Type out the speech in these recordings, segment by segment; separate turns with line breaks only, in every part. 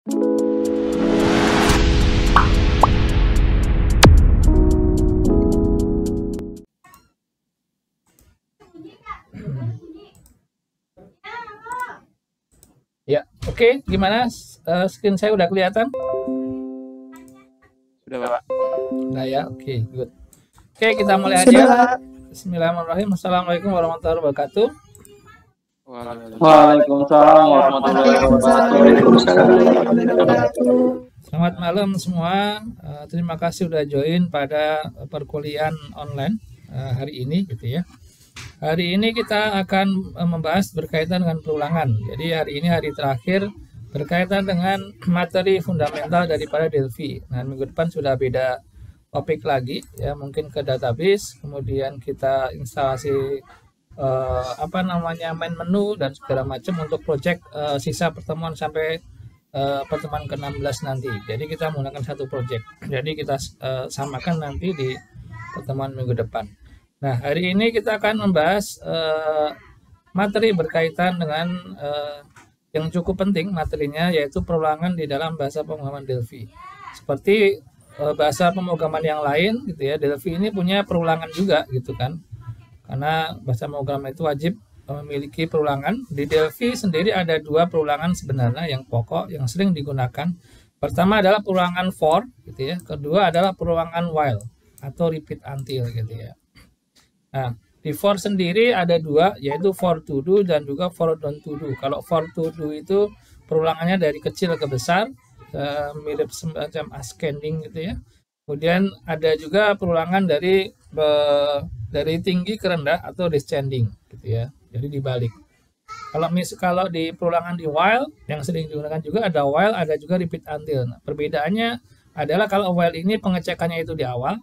Ya, oke. Gimana? Screen saya udah kelihatan?
Sudah, Pak.
Nah ya, oke, good. Oke, kita mulai aja. Bismillahirrahmanirrahim. Assalamualaikum warahmatullahi wabarakatuh.
Waalaikumsalam warahmatullahi wabarakatuh.
Selamat malam semua. Terima kasih sudah join pada perkuliahan online hari ini, gitu ya. Hari ini kita akan membahas berkaitan dengan perulangan. Jadi hari ini hari terakhir berkaitan dengan materi fundamental daripada Delphi. Nah, minggu depan sudah beda topik lagi, ya, mungkin ke database, kemudian kita instalasi main menu dan segala macam untuk project sisa pertemuan sampai pertemuan ke-16 nanti. Jadi kita menggunakan satu project. Jadi kita samakan nanti di pertemuan minggu depan. Nah, hari ini kita akan membahas materi berkaitan dengan yang cukup penting materinya, yaitu perulangan di dalam bahasa pemrograman Delphi. Seperti bahasa pemrograman yang lain, gitu ya, Delphi ini punya perulangan juga, gitu kan. Karena bahasa pemrograman itu wajib memiliki perulangan. Di Delphi sendiri ada dua perulangan sebenarnya yang pokok, yang sering digunakan. Pertama adalah perulangan for, gitu ya. Kedua adalah perulangan while atau repeat until, gitu ya. Nah, di for sendiri ada dua, yaitu for to do dan juga for don't to do. Kalau for to do itu perulangannya dari kecil ke besar, mirip semacam ascending, gitu ya. Kemudian ada juga perulangan dari tinggi ke rendah atau descending, gitu ya. Jadi dibalik. Kalau di perulangan di while yang sering digunakan juga ada while, ada juga repeat until. Nah, perbedaannya adalah kalau while ini pengecekannya itu di awal,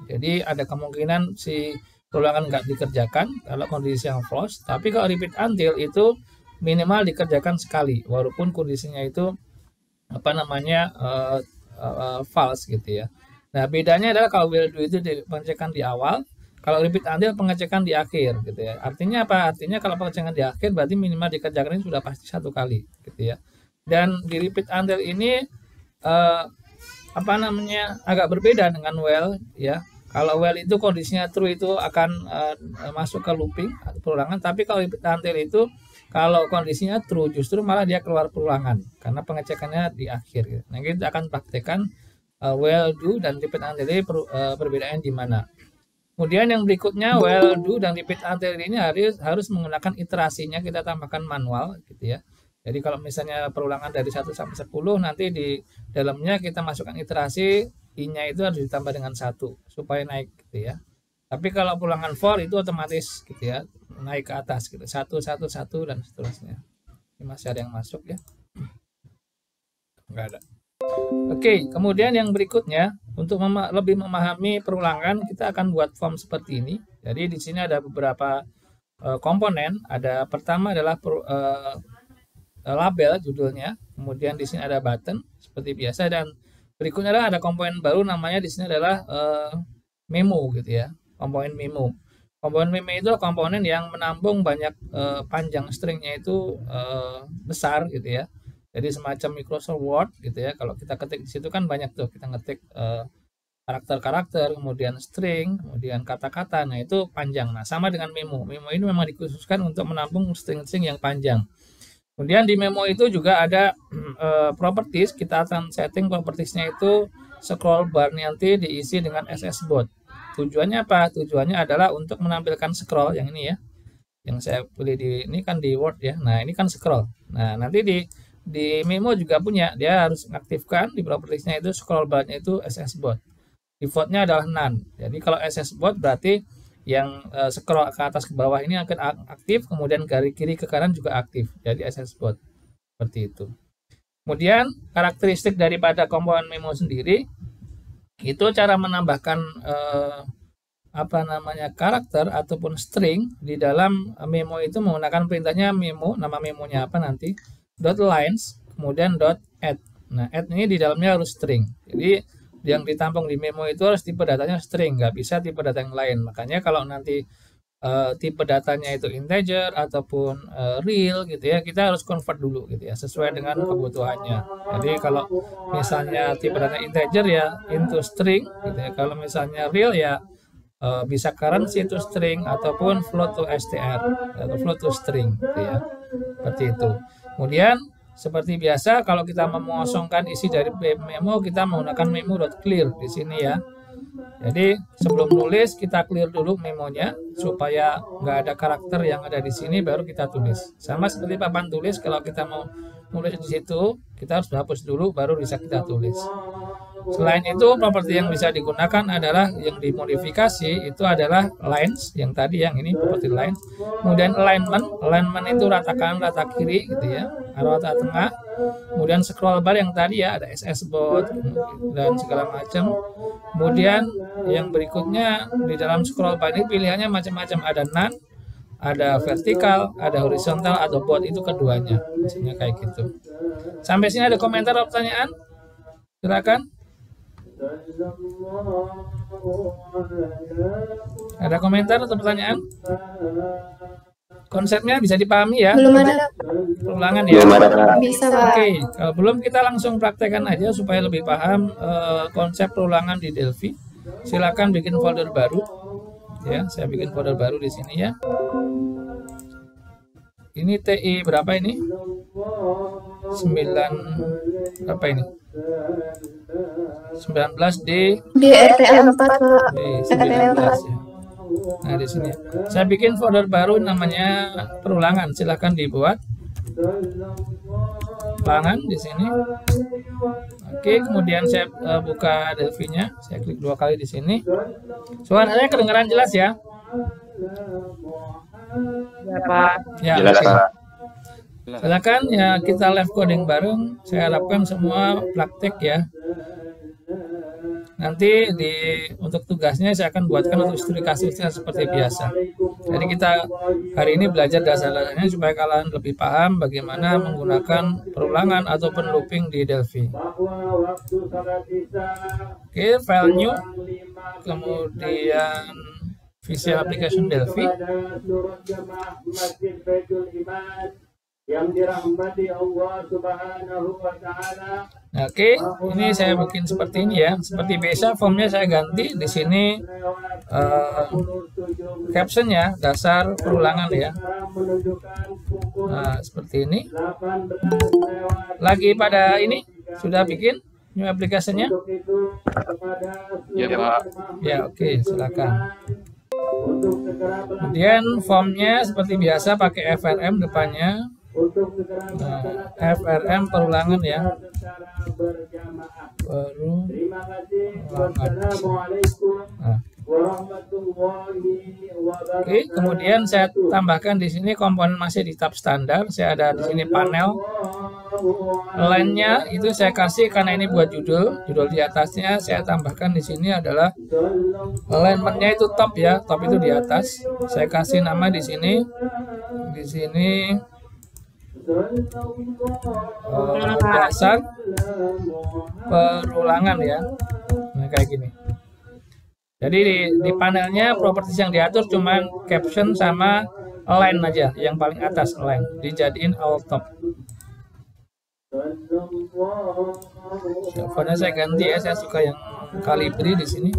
jadi ada kemungkinan si perulangan nggak dikerjakan kalau kondisi yang false. Tapi kalau repeat until itu minimal dikerjakan sekali, walaupun kondisinya itu false, gitu ya. Nah, bedanya adalah kalau will do itu pengecekan di awal, kalau repeat until pengecekan di akhir, gitu ya. Artinya apa? Artinya kalau pengecekan di akhir berarti minimal dikerjakan ini sudah pasti satu kali, gitu ya. Dan di repeat until ini agak berbeda dengan while, ya. Kalau while itu kondisinya true itu akan masuk ke looping atau perulangan, tapi kalau repeat until itu kalau kondisinya true justru malah dia keluar perulangan karena pengecekannya di akhir, gitu. Nah, kita akan praktekkan while do dan repeat until ini perbedaannya di mana. Kemudian yang berikutnya while do dan repeat until ini harus menggunakan iterasinya, kita tambahkan manual, gitu ya. Jadi kalau misalnya perulangan dari 1 sampai 10, nanti di dalamnya kita masukkan iterasi, i-nya itu harus ditambah dengan 1 supaya naik, gitu ya. Tapi kalau perulangan for itu otomatis, gitu ya, naik ke atas, gitu. 1, 1, 1 dan seterusnya. Ini masih ada yang masuk ya? Enggak ada. Oke, kemudian yang berikutnya untuk lebih memahami perulangan, kita akan buat form seperti ini. Jadi di sini ada beberapa komponen. Ada pertama adalah label judulnya, kemudian di sini ada button seperti biasa, dan berikutnya adalah ada komponen baru namanya di sini adalah memo, gitu ya. Komponen memo. Komponen memo itu komponen yang menampung banyak panjang stringnya itu besar, gitu ya. Jadi semacam Microsoft Word, gitu ya. Kalau kita ketik di situ kan banyak tuh, kita ngetik karakter-karakter, kemudian string, kemudian kata-kata. Nah, itu panjang. Nah, sama dengan memo. Memo ini memang dikhususkan untuk menampung string-string yang panjang. Kemudian di memo itu juga ada properties. Kita akan setting propertiesnya itu scroll bar nanti diisi dengan ssbot. Tujuannya apa? Tujuannya adalah untuk menampilkan scroll yang ini ya. Yang saya pilih ini kan di Word ya. Nah, ini kan scroll. Nah, nanti di memo juga punya, dia harus mengaktifkan di propertiesnya itu scroll bar-nya itu ssbot. Defaultnya adalah none. Jadi kalau ssbot berarti yang scroll ke atas ke bawah ini akan aktif, kemudian dari kiri ke kanan juga aktif. Jadi ssbot seperti itu. Kemudian karakteristik daripada komponen memo sendiri itu cara menambahkan karakter ataupun string di dalam memo itu menggunakan perintahnya memo, nama memonya apa nanti, .lines, kemudian .add. Nah, add ini di dalamnya harus string. Jadi yang ditampung di memo itu harus tipe datanya string, nggak bisa tipe data yang lain. Makanya kalau nanti tipe datanya itu integer ataupun real gitu ya, kita harus convert dulu gitu ya sesuai dengan kebutuhannya. Jadi kalau misalnya tipe data integer ya into string gitu ya, kalau misalnya real ya bisa currency to string ataupun float to str atau float to string gitu ya, seperti itu. Kemudian seperti biasa kalau kita mengosongkan isi dari memo, kita menggunakan memo.clear di sini ya. Jadi sebelum nulis kita clear dulu memonya supaya nggak ada karakter yang ada di sini, baru kita tulis. Sama seperti papan tulis, kalau kita mau nulis di situ kita harus hapus dulu baru bisa kita tulis. Selain itu, properti yang bisa digunakan adalah yang dimodifikasi itu adalah lines, yang tadi yang ini properti lines. Kemudian alignment itu rata kanan, rata kiri gitu ya, rata tengah. Kemudian scroll bar yang tadi ya, ada SS board dan segala macam. Kemudian yang berikutnya di dalam scroll bar ini pilihannya macam-macam, ada none, ada vertikal, ada horizontal, atau board, itu keduanya. Maksudnya kayak gitu. Sampai sini ada komentar atau pertanyaan? Silakan. Ada komentar atau pertanyaan? Konsepnya bisa dipahami ya?
Belum ada.
Ulangan ya?
Bisa, Pak.
Oke, kalau belum kita langsung praktekkan aja supaya lebih paham konsep perulangan di Delphi. Silakan bikin folder baru. Ya, saya bikin folder baru di sini ya. Ini TI berapa ini? 9 berapa ini? 19 di
RTL 4, Pak.
di 19 ya. Nah, di sini saya bikin folder baru namanya perulangan. Silahkan dibuat ulangan di sini. Oke, kemudian saya buka Delphi-nya. Saya klik 2 kali di sini. Suaranya kedengaran jelas ya?
Ya, Pak.
Ya,
Jelas,
oke.
Pak.
Silakan ya, kita live coding bareng. Saya harapkan semua praktek ya. Nanti untuk tugasnya saya akan buatkan untuk studi kasusnya seperti biasa. Jadi kita hari ini belajar dasar-dasarnya supaya kalian lebih paham bagaimana menggunakan perulangan ataupun looping di Delphi. Oke, file new, kemudian Visual Application Delphi.
Yang dirahmati Allah Subhanahu wa Ta'ala.
Oke, ini saya bikin seperti ini ya. Seperti biasa, formnya saya ganti di sini captionnya dasar perulangan ya. Nah, seperti ini. Lagi pada ini sudah bikin new aplikasinya?
Ya, Pak.
Ya, oke, silakan. Kemudian formnya seperti biasa pakai FRM depannya. Nah, FRM perulangan ya. Perulangan. Nah. Oke, kemudian saya tambahkan di sini komponen masih di tab standar. Saya ada di sini panel. Line-nya itu saya kasih karena ini buat judul di atasnya saya tambahkan di sini adalah alignment-nya itu top ya, top itu di atas. Saya kasih nama di sini. Di sini dasar perulangan ya. Nah, kayak gini. Jadi di panelnya properties yang diatur cuman caption sama align aja, yang paling atas align dijadiin all top. Fontnya saya ganti ya, saya suka yang Calibri di sini.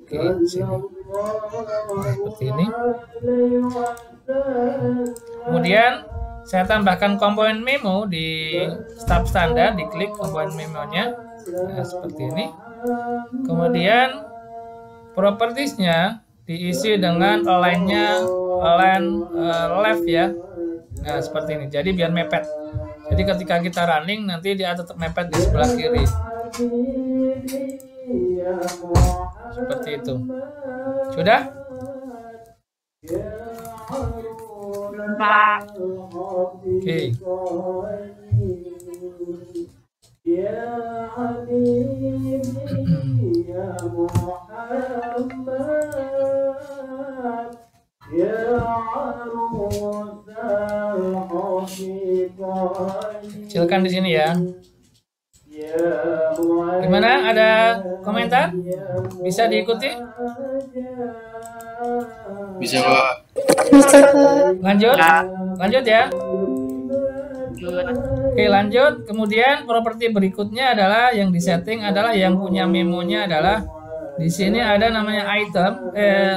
Oke, sini. Nah, seperti ini. Kemudian saya tambahkan komponen memo di tab standar, diklik komponen memonya. Nah, seperti ini. Kemudian propertiesnya diisi dengan align-nya align left ya. Nah, seperti ini. Jadi biar mepet. Jadi ketika kita running nanti dia tetap mepet di sebelah kiri. Seperti itu. Sudah?
Pak.
Oke. Kecilkan di sini ya. Gimana? Ada komentar? Bisa diikuti?
Bisa, Pak.
Bisa, Pak.
Lanjut? Lanjut ya. Oke, lanjut. Kemudian properti berikutnya adalah yang disetting adalah yang punya memonya adalah di sini ada namanya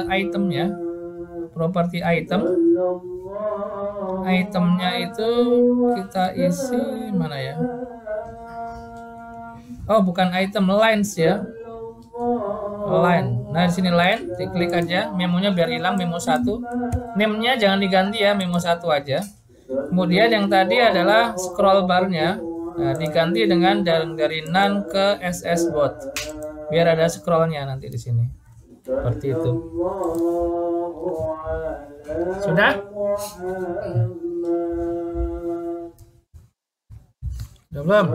item ya. Properti item. Itemnya itu kita isi mana ya? Oh, bukan item, lines ya. Line. Nah, di sini line, diklik aja. Memonya biar hilang, memo 1. Name-nya jangan diganti ya, memo 1 aja. Kemudian yang tadi adalah scroll bar-nya. Nah, diganti dengan dari none ke SS bot. Biar ada scroll-nya nanti di sini. Seperti itu. Sudah? Sudah belum?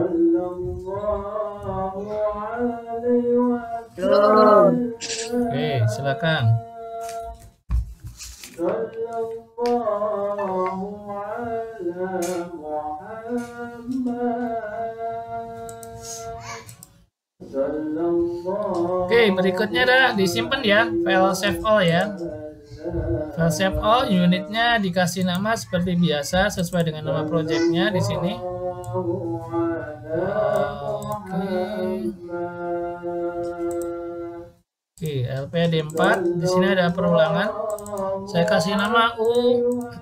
Belum.
Oke, silakan. Oke, berikutnya adalah disimpan ya, file save all ya. File save all, unitnya dikasih nama seperti biasa sesuai dengan nama projectnya di sini. Oke, LPD4 di sini ada perulangan. Saya kasih nama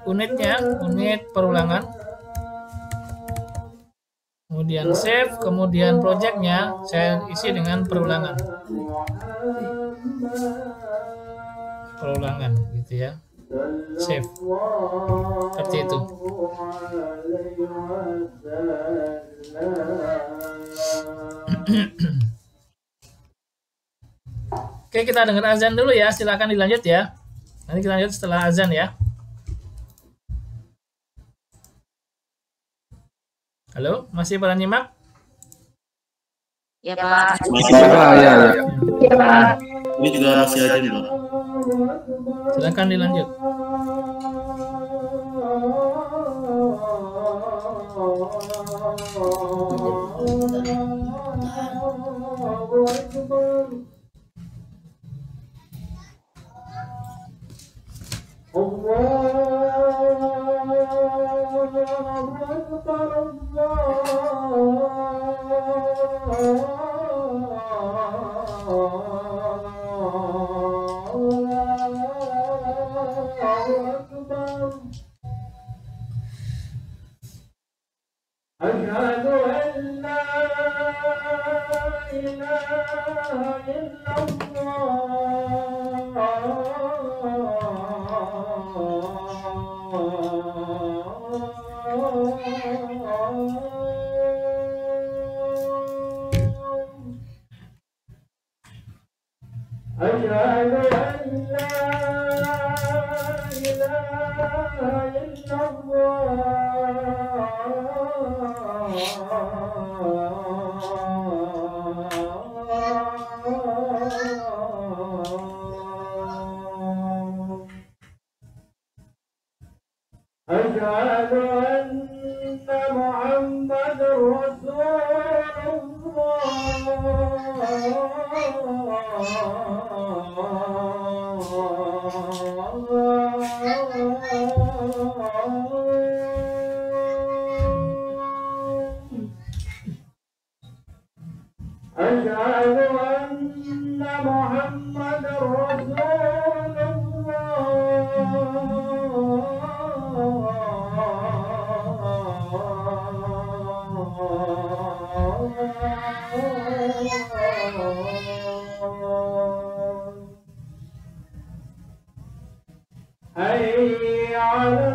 unitnya, unit perulangan. Kemudian save, kemudian projectnya saya isi dengan perulangan. Perulangan gitu ya. Save. Seperti itu. Oke, kita dengar azan dulu ya. Silakan dilanjut ya. Nanti kita lanjut setelah azan ya. Halo, masih pada nyimak?
Ya, Pak.
Masih, Pak. Ya.
Ya, Pak.
Ini juga masih ada, Pak.
Silakan dilanjut.
أشهد أن لا إله إلا أشهد أن لا إله إلا الله أشهد أن محمد رسول أشهد أن محمد رسول الله حي على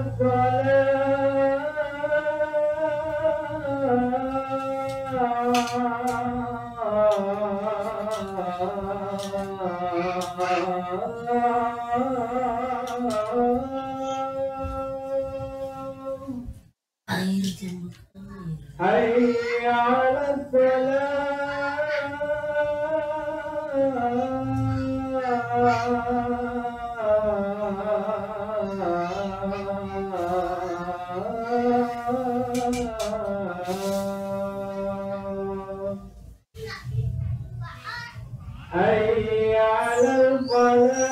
حي على الصلاة حي على الفلاح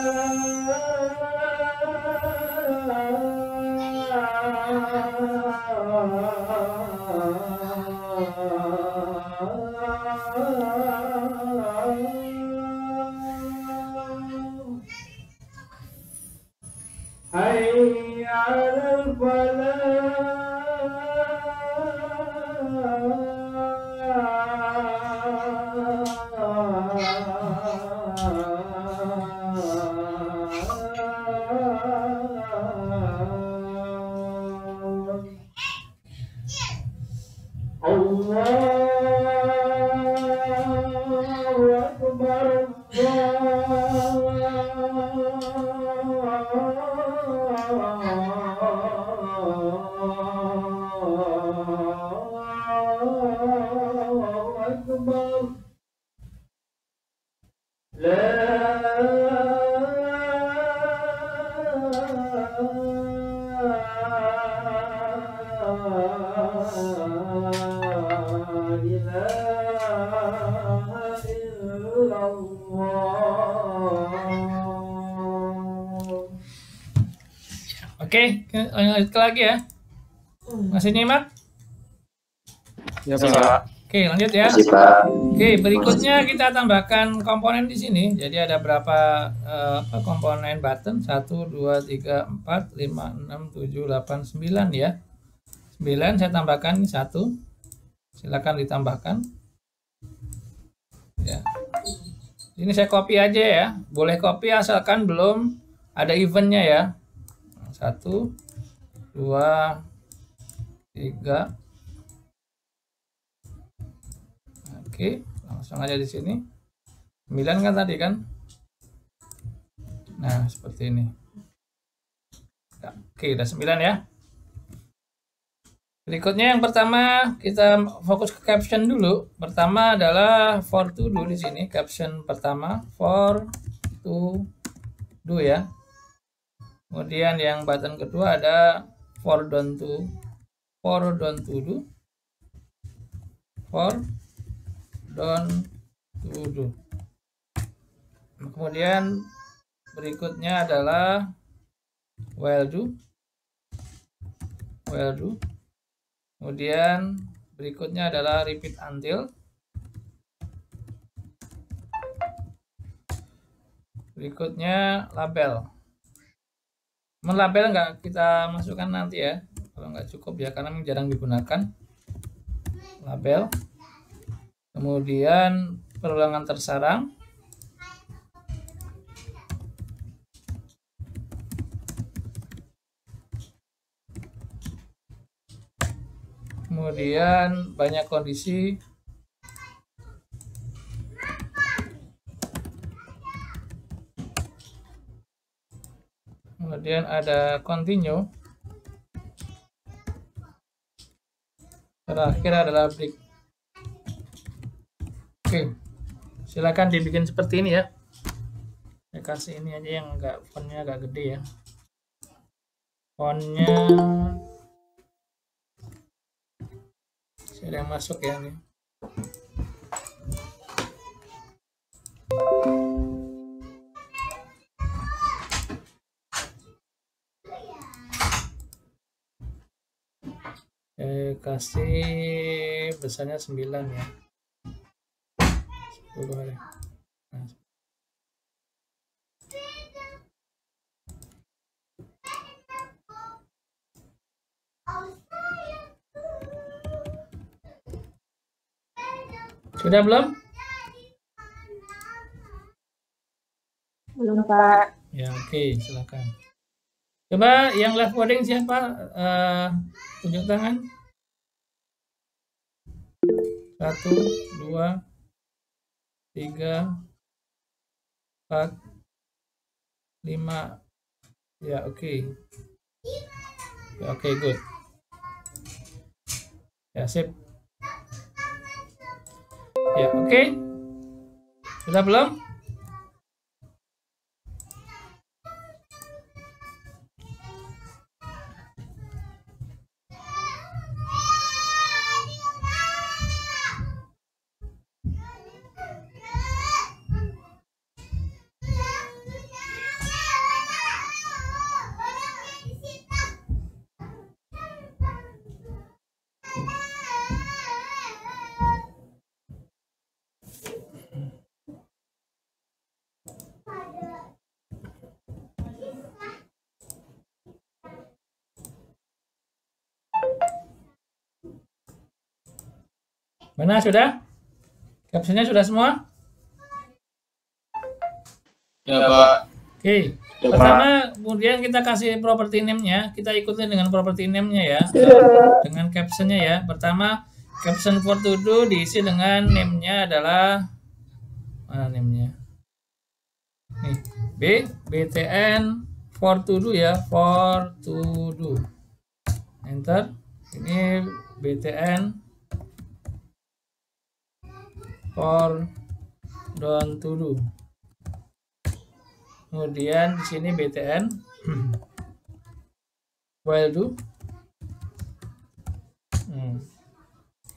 حي على الفلاح الله أكبر الله أكبر لا إله إلا الله.
Oke, lanjut lagi ya. Masih nyimak?
Ya Pak.
Oke, lanjut ya.
Masih, Pak.
Oke, berikutnya kita tambahkan komponen di sini. Jadi ada berapa komponen button? 1, 2, 3, 4, 5, 6, 7, 8, 9 ya. 9 saya tambahkan 1. Silakan ditambahkan. Ya. Ini saya copy aja ya. Boleh copy asalkan belum ada eventnya ya. 1, 2, 3. Oke, langsung aja di sini. 9 kan tadi kan? Nah, seperti ini. Oke, udah 9 ya. Berikutnya yang pertama kita fokus ke caption dulu. Pertama adalah for to do di sini. Caption pertama for to do ya. Kemudian yang button kedua ada for don't to do. For don't to do. Kemudian berikutnya adalah while do. Kemudian berikutnya adalah repeat until. Berikutnya label. Label nggak kita masukkan nanti ya, kalau nggak cukup ya, karena jarang digunakan. Label. Kemudian perulangan tersarang. Kemudian banyak kondisi. Kemudian ada continue. Terakhir adalah break. Oke, silakan dibikin seperti ini ya. Saya kasih ini aja yang fontnya agak gede ya. Fontnya saya yang masuk ya nih. Kasih besarnya 9 ya. 10 hari. Nah. Sudah belum?
Belum, Pak.
Ya, oke, silakan. Coba yang live coding siapa? Tunjuk tangan. 1, 2, 3, 4, 5. Ya, oke. Ya, oke, good. Ya, sip. Ya, oke. Sudah belum? Mana sudah? Captionnya sudah semua?
Ya, Pak.
Oke.
Ya,
Pertama, kemudian kita kasih property name-nya. Kita ikutin dengan property name-nya ya. Dengan captionnya ya. Pertama, caption for to do diisi dengan name-nya adalah mana name-nya? Nih, BTN for to do ya, for to do. Enter. Ini BTN for don't to do. Kemudian di sini BTN while do.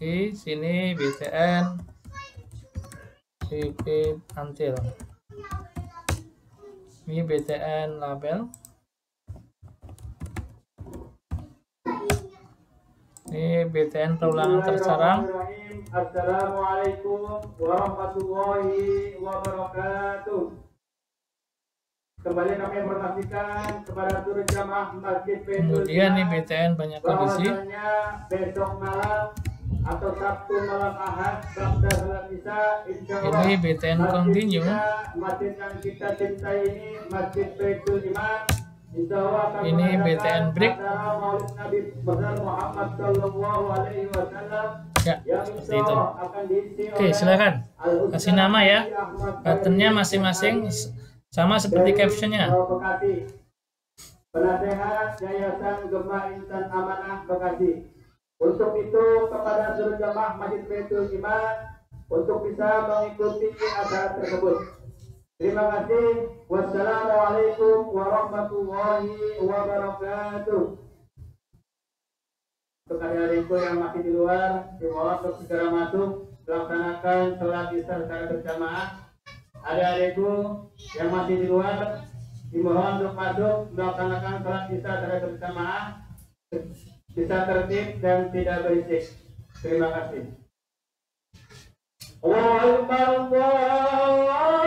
Di sini BTN repeat until. Ini BTN label. Ini BTN perulangan terserang.
Assalamualaikum warahmatullahi wabarakatuh. Kembali kami informasikan kepada seluruh jamaah Masjid Baitul
Kemudian nih BTN banyak kondisi.
bahwasanya besok malam atau Sabtu malam Ahad ba'da salat Isya insyaallah
Ini BTN continue.
masjid yang kita cintai ini Masjid Baitul Iman insyaallah akan
Ini BTN break.
acara Maulid Nabi besar Muhammad sallallahu alaihi wasallam
Ya,
yang
seperti itu.
insyaallah akan diisi
Oke,
oleh
silakan.
Al-Ustaz
Kasih nama ya.
Ahmad
Buttonnya masing-masing sama seperti captionnya.
Bekasi. Penasehat Yayasan Gemah Insan Amanah Bekasi. Untuk itu kepada seluruh jamaah Masjid Baitul Iman untuk bisa mengikuti acara tersebut. Terima kasih. Wassalamualaikum warahmatullahi wabarakatuh. Untuk adik-adikku yang masih di luar, dimohon untuk segera masuk melaksanakan sholat isya secara berjamaah. Adik-adikku yang masih di luar, dimohon untuk masuk melaksanakan sholat isya secara berjamaah, bisa tertib dan tidak berisik. Terima kasih. Allahu Akbar, Allahu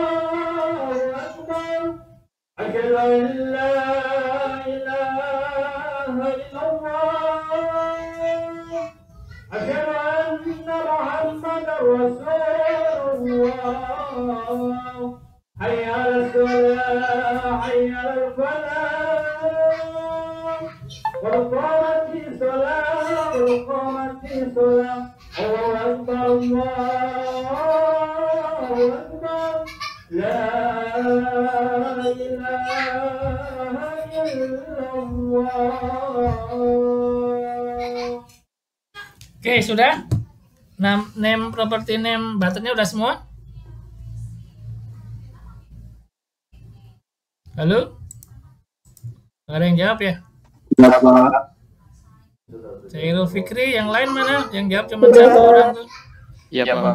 Akbar. Asyhadu an la ilaha illallah. Asyhadu anna Muhammadar Rasulullah. Hayya 'alas shalah, hayya 'alal falah. Qad qamatis shalah, qad qamatis shalah. Allahu Akbar, Allahu Akbar. La ilaha illallah.
Oke, sudah? Name property name buttonnya udah semua? Halo? Nggak ada yang jawab ya? Sairul Fikri, yang lain mana? Yang jawab cuma satu orang tuh.
Iya, Pak.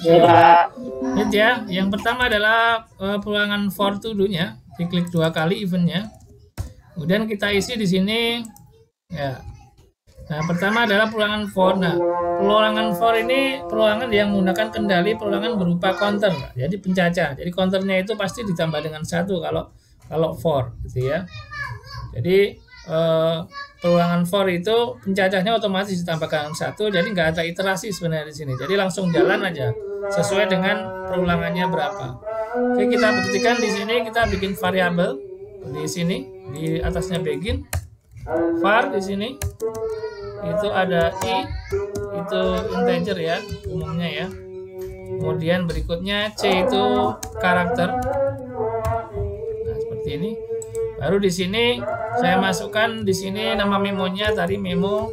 Lihat ya, yang pertama adalah perulangan for to do-nya. Diklik 2 kali event-nya. Kemudian kita isi di sini ya. Nah, pertama adalah perulangan for. Nah, perulangan for ini perulangan yang menggunakan kendali perulangan berupa counter. Jadi pencacah. Jadi counternya itu pasti ditambah dengan 1 kalau for gitu ya. Jadi perulangan for itu pencacahnya otomatis ditambahkan 1, jadi nggak ada iterasi sebenarnya di sini. Jadi langsung jalan aja sesuai dengan perulangannya berapa. Oke, kita buktikan di sini. Kita bikin variabel di sini, di atasnya begin var di sini. Itu ada i, itu integer ya umumnya ya. Kemudian berikutnya c itu karakter. Nah, seperti ini. Baru di sini saya masukkan di sini nama memonya tadi memo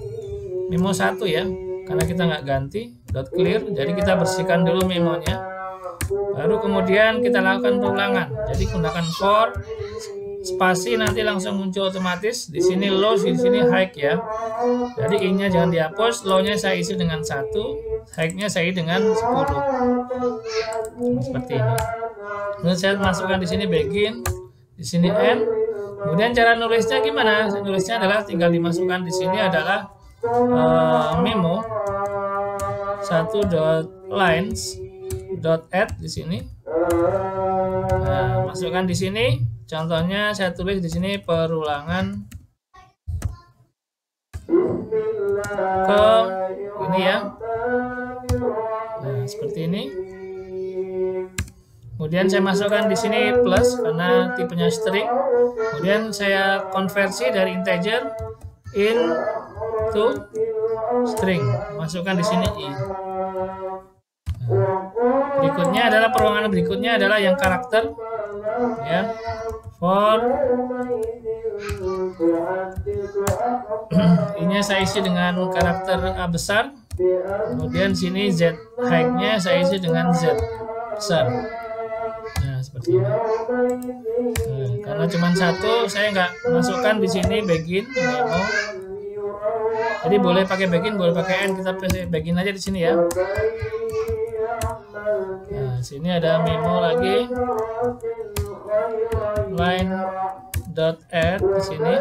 1 ya, karena kita nggak ganti .clear, jadi kita bersihkan dulu memonya. Baru kemudian kita lakukan perulangan. Jadi gunakan for spasi nanti langsung muncul otomatis. Di sini low, di sini high ya. Jadi i-nya jangan dihapus, low-nya saya isi dengan 1, high-nya saya isi dengan 10. Seperti ini. Kemudian saya masukkan di sini begin, di sini end. Kemudian cara nulisnya gimana? Nulisnya adalah tinggal dimasukkan di sini adalah memo 1.lines.add di sini. Nah, masukkan di sini. Contohnya saya tulis di sini perulangan ke ini ya. seperti ini. Kemudian saya masukkan di sini plus karena tipenya string. Kemudian saya konversi dari integer into string. Masukkan di sini i. Berikutnya adalah perulangan berikutnya adalah yang karakter, ya. For ini saya isi dengan karakter A besar. Kemudian sini Z height-nya saya isi dengan Z besar. Nah, seperti ini. Nah, karena cuma satu, saya nggak masukkan di sini begin memo. Jadi boleh pakai begin, boleh pakai n. Kita begin aja di sini ya. Nah, sini ada memo lagi. Line dot add di sini.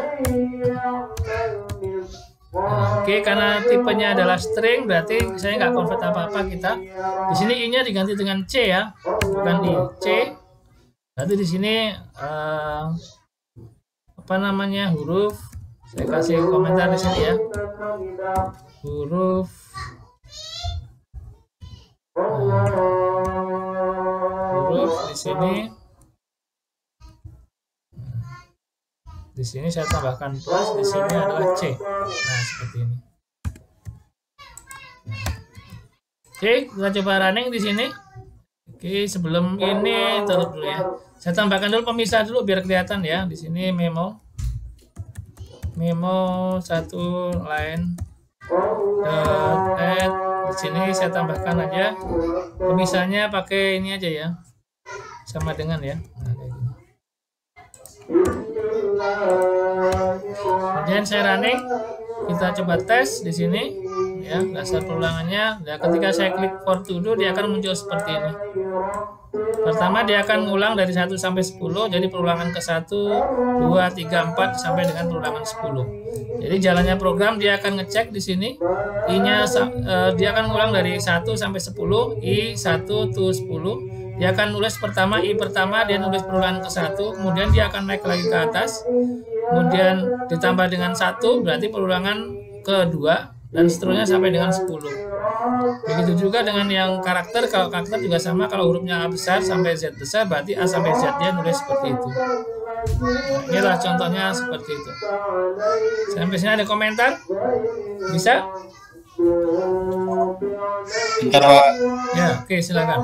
Nah, oke, karena tipenya adalah string, berarti saya nggak convert apa-apa kita. Di sini i-nya diganti dengan c ya, bukan i, c. Berarti di sini apa namanya, huruf. Saya kasih komentar di sini ya. Huruf huruf di sini. Di sini saya tambahkan plus, di sini adalah C. Nah, seperti ini. Oke, kita coba running di sini. Oke, sebelum ini taruh dulu ya. Saya tambahkan dulu pemisah dulu biar kelihatan ya. Di sini memo satu line add. Di sini saya tambahkan aja pemisahnya pakai ini aja ya. Sama dengan ya. Nah, kayak gini. Kemudian saya running, kita coba tes di sini ya, dasar perulangannya. Dan ketika saya klik for to do, dia akan muncul seperti ini. Pertama dia akan mengulang dari 1 sampai 10, jadi perulangan ke 1, 2, 3, 4 sampai dengan perulangan 10. Jadi jalannya program dia akan ngecek di sini. I-nya dia akan mengulang dari 1 sampai 10, I 1 to 10. Dia akan nulis pertama, I pertama, dia nulis perulangan ke 1, kemudian dia akan naik lagi ke atas, kemudian ditambah dengan 1, berarti perulangan kedua, dan seterusnya sampai dengan 10. Begitu juga dengan yang karakter, kalau karakter juga sama, kalau hurufnya A besar sampai Z besar, berarti A sampai Z dia nulis seperti itu. Nah, inilah contohnya seperti itu. Sampai sini ada komentar? Bisa?
Bentar, Pak.
Ya, oke, silakan.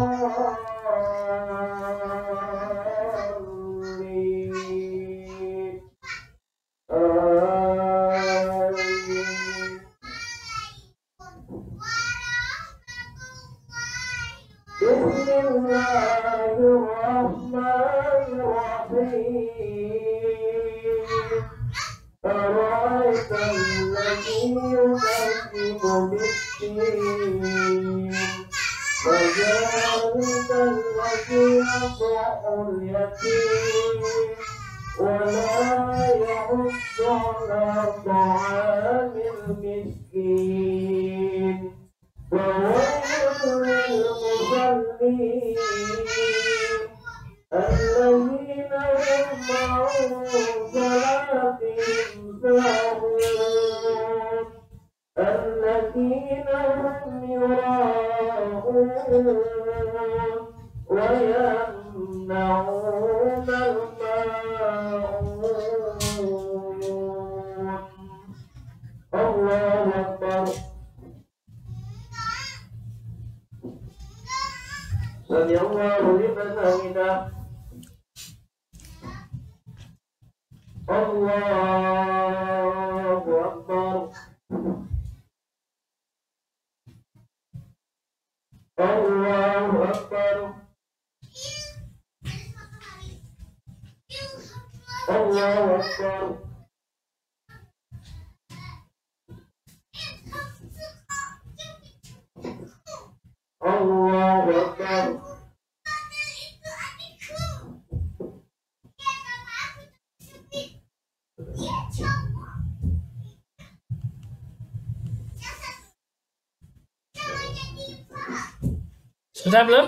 Sudah belum?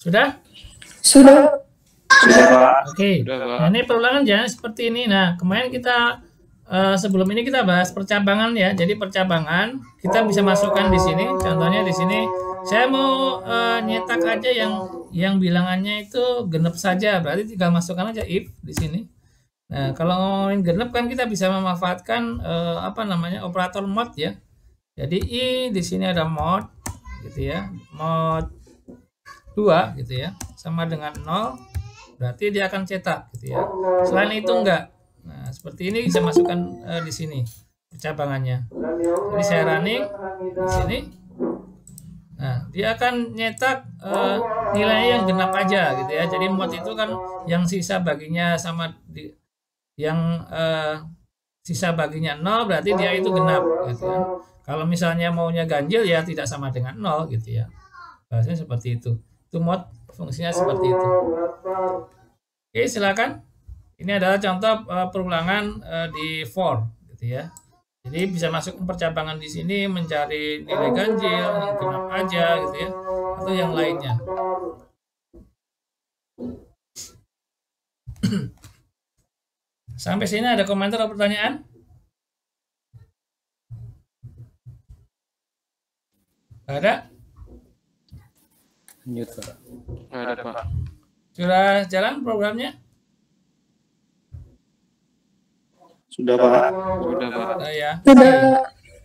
Sudah?
Sudah.
Sudah, Pak.
Oke.
Sudah, Pak.
Nah, ini perulangan jangan seperti ini. Nah, kemarin kita sebelum ini kita bahas percabangan ya. Jadi percabangan kita bisa masukkan di sini. Contohnya di sini saya mau nyetak aja yang bilangannya itu genep saja. Berarti tinggal masukkan aja if di sini. Nah, kalau ngomongin genep kan kita bisa memanfaatkan apa namanya operator mod ya. Jadi di sini ada mod gitu ya. Mod 2 gitu ya. Sama dengan 0. Berarti dia akan cetak gitu ya. Selain itu enggak. Nah, seperti ini bisa masukkan di sini percabangannya. Jadi saya running di sini. Nah, dia akan nyetak nilai yang genap aja gitu ya. Jadi mod itu kan yang sisa baginya sama yang sisa baginya 0 berarti dia itu genap gitu ya. Kalau misalnya maunya ganjil ya tidak sama dengan 0 gitu ya. Bahasanya seperti itu. Itu mod fungsinya seperti itu. Oke, silakan. Ini adalah contoh perulangan di for gitu ya. Jadi bisa masuk percabangan di sini mencari nilai ganjil, genap aja gitu ya, atau yang lainnya. Sampai sini ada komentar atau pertanyaan? Ada?
Lanjut, Pak. Ada, Pak.
Sudah jalan programnya?
Sudah, Pak. Sudah, Pak.
Ya.
Sudah.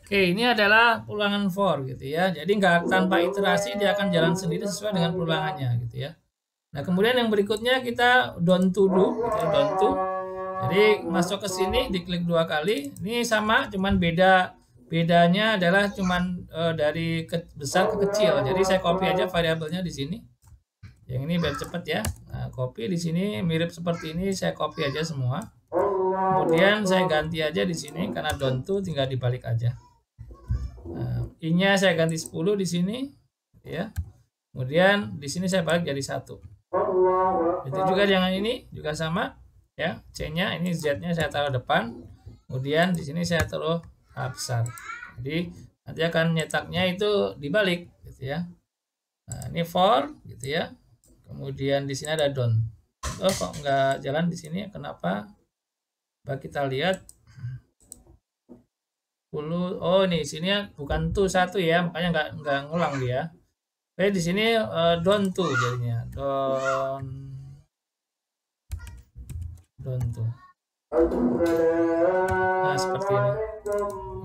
Oke, ini adalah ulangan for gitu ya. Jadi nggak tanpa iterasi dia akan jalan sendiri sesuai dengan ulangannya gitu ya. Nah, kemudian yang berikutnya kita don't to do gitu ya, don't to. Jadi masuk ke sini diklik 2 kali. Ini sama cuman bedanya adalah cuman dari besar ke kecil. Jadi saya copy aja variabelnya di sini. Yang ini biar cepat ya. Nah, copy di sini mirip seperti ini, saya copy aja semua. Kemudian saya ganti aja di sini karena don't to tinggal dibalik aja. Nah, I-nya saya ganti 10 di sini ya. Kemudian di sini saya balik jadi 1. Itu juga yang ini juga sama ya. C-nya ini Z-nya saya taruh depan. Kemudian di sini saya taruh A besar. Jadi nanti akan nyetaknya itu dibalik gitu ya. Nah, ini for gitu ya. Kemudian di sini ada don't. Oh, kok nggak jalan di sini? Kenapa? Coba kita lihat 10. Oh, ini sini bukan to 1 ya, makanya nggak ngulang dia. Oke, di sini don't to jadinya. Don't to. Nah, seperti ini.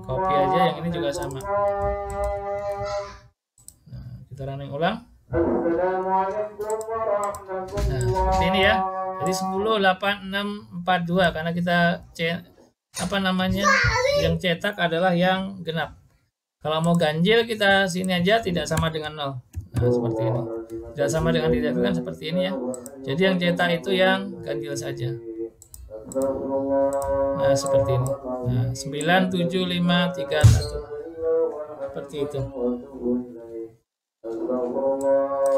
Copy aja, yang ini juga sama. Nah, kita running ulang. Nah, seperti ini ya. Jadi 10, 8, 6, 4, 2 karena kita yang cetak adalah yang genap. Kalau mau ganjil kita sini aja tidak sama dengan 0. Nah, seperti ini. Tidak sama dengan tidak kan seperti ini ya. Jadi yang cetak itu yang ganjil saja. Nah, seperti ini. Nah, 9, 7, 5, 3, 1. Seperti itu.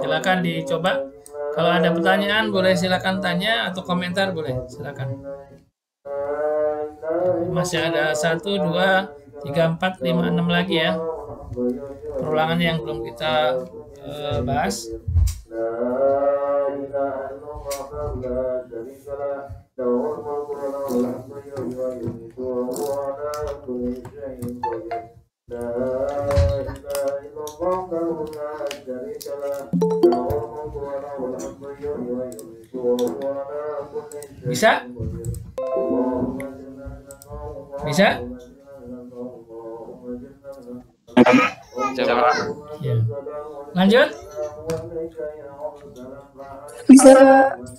Silakan dicoba. Kalau ada pertanyaan boleh silakan tanya atau komentar boleh silakan. Masih ada 1, 2, 3, 4, 5, 6 lagi ya. Perulangan yang belum kita bahas. Bisa? Bisa?
Coba.
Ya. Lanjut?
Bisa.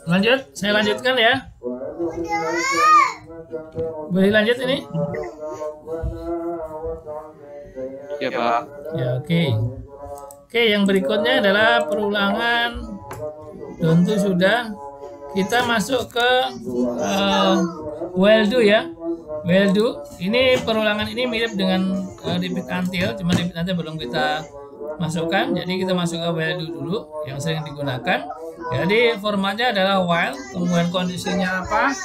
Lanjut? Saya lanjutkan ya. Boleh lanjut ini?
Ya, Pak.
Ya, oke. Oke, yang berikutnya adalah perulangan don't to sudah. Kita masuk ke while do ya. While do. Ini perulangan ini mirip dengan repeat until, cuma repeat until belum kita masukkan. Jadi kita masuk ke while do dulu yang sering digunakan. Jadi formatnya adalah while, kemudian kondisinya apa?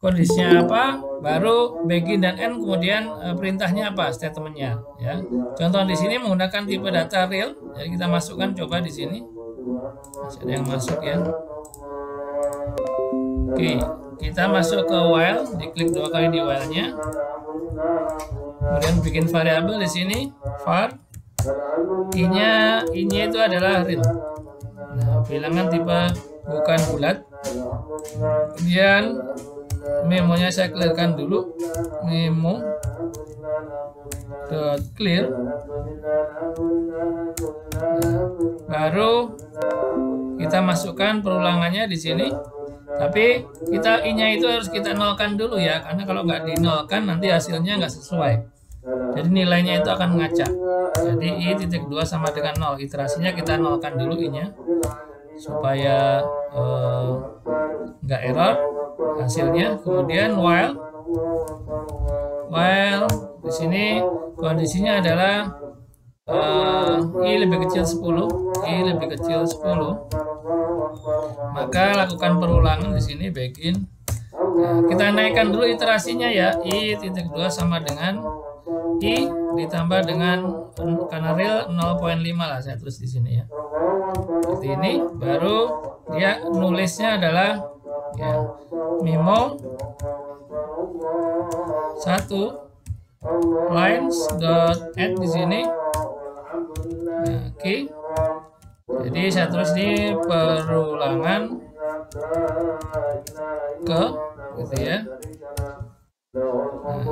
Kondisinya apa? Baru begin dan end, kemudian perintahnya apa? Statementnya ya. Contoh di sini menggunakan tipe data real. Jadi kita masukkan coba di sini. Masih ada yang masuk ya. Oke, kita masuk ke while, diklik 2 kali di while-nya. Kemudian bikin variabel di sini var i-nya itu adalah real. Nah, bilangan tipe bukan bulat. Kemudian memonya saya clearkan dulu, memo clear. Nah, baru kita masukkan perulangannya di sini. Tapi kita i-nya itu harus kita nolkan dulu ya, karena kalau nggak dinolkan nanti hasilnya nggak sesuai. Jadi nilainya itu akan ngaca. Jadi i.2 sama dengan 0. Iterasinya kita nolkan dulu i-nya supaya nggak error hasilnya. Kemudian while di sini kondisinya adalah i lebih kecil 10, maka lakukan perulangan di sini begin. Nah, kita naikkan dulu iterasinya ya, i.2 sama dengan i ditambah dengan, karena real 0,5 lah saya tulis di sini ya, seperti ini. Baru dia nulisnya adalah ya memo 1 lines.add di sini. Nah, oke. Jadi saya tulis di perulangan ke gitu ya. Nah,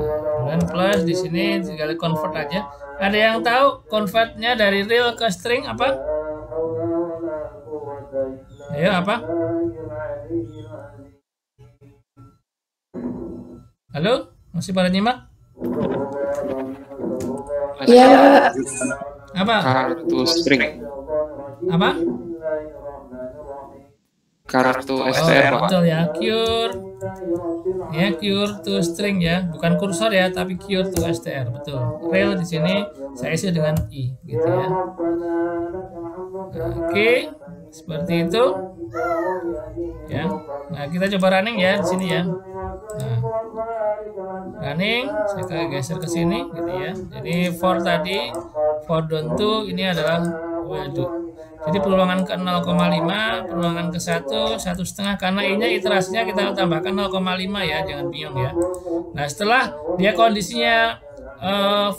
dan plus di sini tinggal convert aja. Ada yang tahu convertnya dari real ke string apa? Ayo apa? Halo, masih pada nyimak?
Ya.
Apa?
Kartu string.
Apa?
Kartu
Oh,
STR, Pak.
betul ya, cure ya, cure to string ya, bukan kursor ya, tapi cure to str, betul. Real di sini saya isi dengan i gitu ya. Oke, seperti itu ya. Nah, kita coba running ya di sini ya. Nah, running saya geser ke sini gitu ya. Jadi for tadi, for down to ini adalah waduh. Jadi perulangan ke 0,5, perulangan ke 1, 1,5, karena i-nya iterasinya kita tambahkan 0,5 ya, jangan bingung ya. Nah, setelah dia kondisinya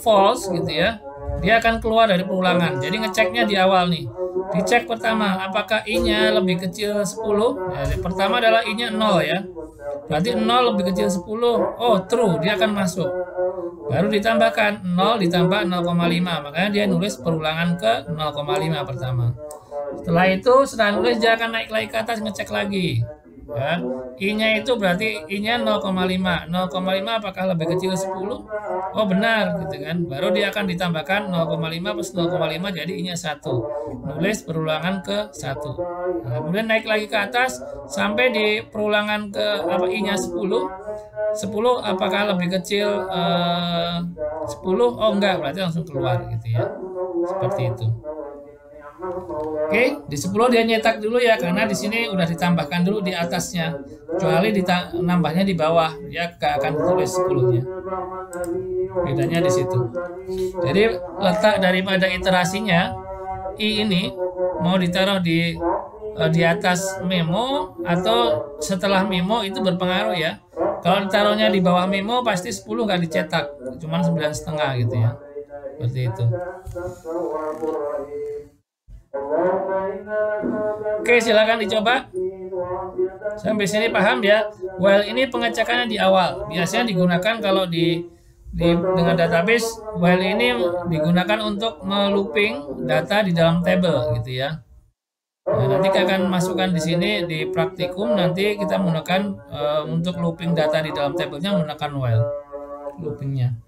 false gitu ya, dia akan keluar dari perulangan. Jadi ngeceknya di awal nih. Dicek pertama, apakah i-nya lebih kecil 10? Nah, pertama adalah i-nya 0 ya. Berarti 0 lebih kecil 10. Oh, true, dia akan masuk. Baru ditambahkan 0 ditambah 0,5. Makanya dia nulis perulangan ke 0,5 pertama. Setelah itu setelah nulis dia akan naik lagi ke atas, ngecek lagi. Ya. I-nya itu berarti I-nya 0,5. 0,5 apakah lebih kecil 10? Oh benar gitu kan. Baru dia akan ditambahkan 0,5 plus 0,5 jadi I-nya 1. Nulis perulangan ke 1. Nah, kemudian naik lagi ke atas sampai di perulangan ke apa I-nya 10. 10 apakah lebih kecil 10? Oh enggak, berarti langsung keluar gitu ya. Seperti itu. Oke, di 10 dia nyetak dulu ya, karena di sini udah ditambahkan dulu di atasnya. Kecuali nambahnya di bawah, ya gak akan ditulis 10-nya. Bedanya di situ. Jadi letak daripada iterasinya i ini mau ditaruh di atas memo atau setelah memo itu berpengaruh ya. Kalau ditaruhnya di bawah memo pasti 10 nggak dicetak, cuman 9,5 gitu ya. Seperti itu. Oke, silakan dicoba. Sampai sini paham ya? While ini pengecekannya di awal. Biasanya digunakan kalau dengan database. While ini digunakan untuk melooping data di dalam table gitu ya. Nah, nanti kita akan masukkan di sini di praktikum, nanti kita menggunakan untuk looping data di dalam tabelnya menggunakan while loopingnya.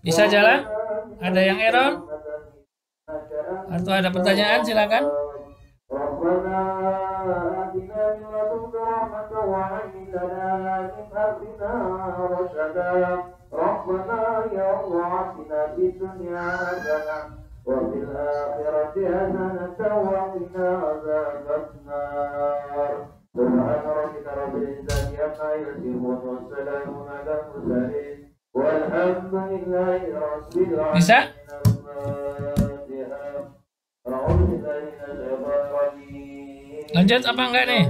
Bisa jalan? Ada yang error? Atau ada pertanyaan? Silakan. Bisa? Lanjut apa enggak nih?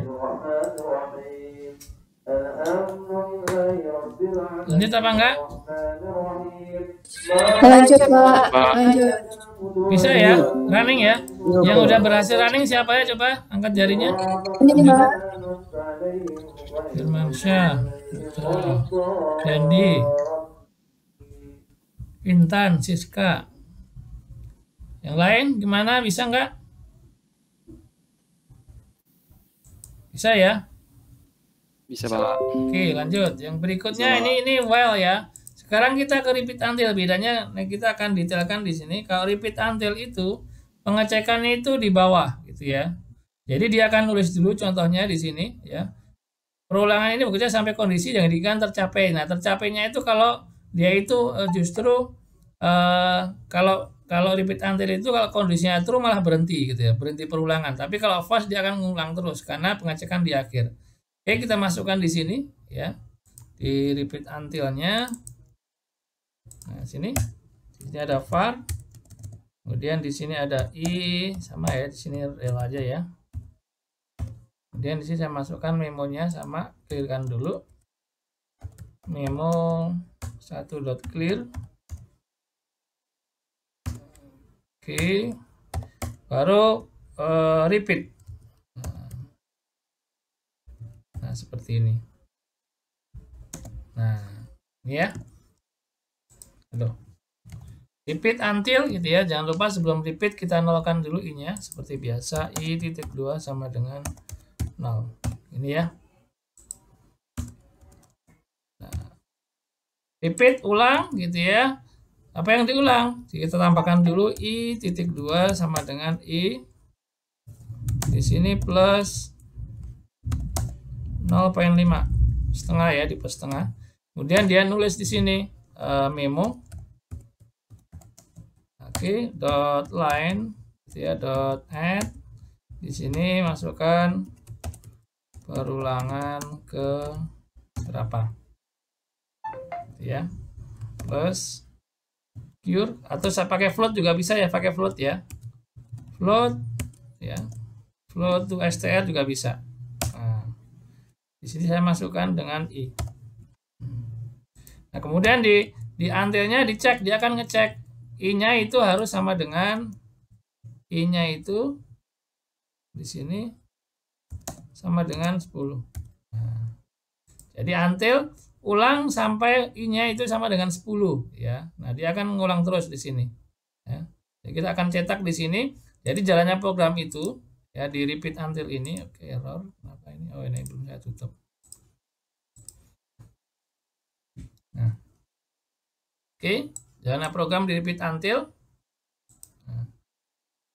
Lanjut apa enggak?
Lanjut, Pak. Lanjut.
Bisa ya? Running ya? Yang udah berhasil running siapa ya? Coba angkat jarinya.
Ini, Pak.
Firmansyah, Dendi, Intan, Siska. Yang lain gimana? Bisa nggak? Bisa ya?
Bisa, Pak.
Oke, lanjut. Yang berikutnya ini while ya. Sekarang kita ke repeat until. Bedanya kita akan detailkan di sini. Kalau repeat until itu pengecekannya itu di bawah gitu ya. Jadi dia akan nulis dulu contohnya di sini ya. Perulangan ini bekerja sampai kondisi yang diinginkan tercapai. Nah, tercapainya itu kalau dia itu justru kalau repeat until itu kalau kondisinya true malah berhenti gitu ya, berhenti perulangan. Tapi kalau false dia akan mengulang terus karena pengecekan di akhir. Oke, kita masukkan di sini ya. Di repeat until-nya. Nah, sini ada var. Kemudian di sini ada i sama ya, di sini real aja ya. Kemudian di sini saya masukkan memonya sama, clearkan dulu. Memo 1.clear. Oke, baru repeat. Nah, seperti ini. Nah, ini ya. Aduh. Repeat until gitu ya. Jangan lupa sebelum repeat kita nolkan dulu i-nya seperti biasa. i.2 sama dengan 0. Ini ya. Nah, repeat ulang gitu ya. Apa yang diulang? Kita tambahkan dulu i.2 sama dengan i. Di sini plus 0,5 setengah ya, di plus setengah. Kemudian dia nulis di sini memo. Oke, dot line gitu ya, dot add. Di sini masukkan perulangan ke berapa? Gitu ya. Plus cure, atau saya pakai float juga bisa ya, pakai float ya. Float ya. Float to str juga bisa. Nah, di sini saya masukkan dengan i. Nah, kemudian di until-nya dicek, dia akan ngecek i-nya itu harus sama dengan i-nya itu di sini sama dengan 10. Nah, jadi until ulang sampai i-nya itu sama dengan 10 ya. Nah, dia akan mengulang terus di sini ya. Jadi kita akan cetak di sini. Jadi jalannya program itu ya di repeat until ini. Oke, error. Kenapa ini? Oh, ini belum saya tutup. Nah. Oke, jalannya program di repeat until. Nah.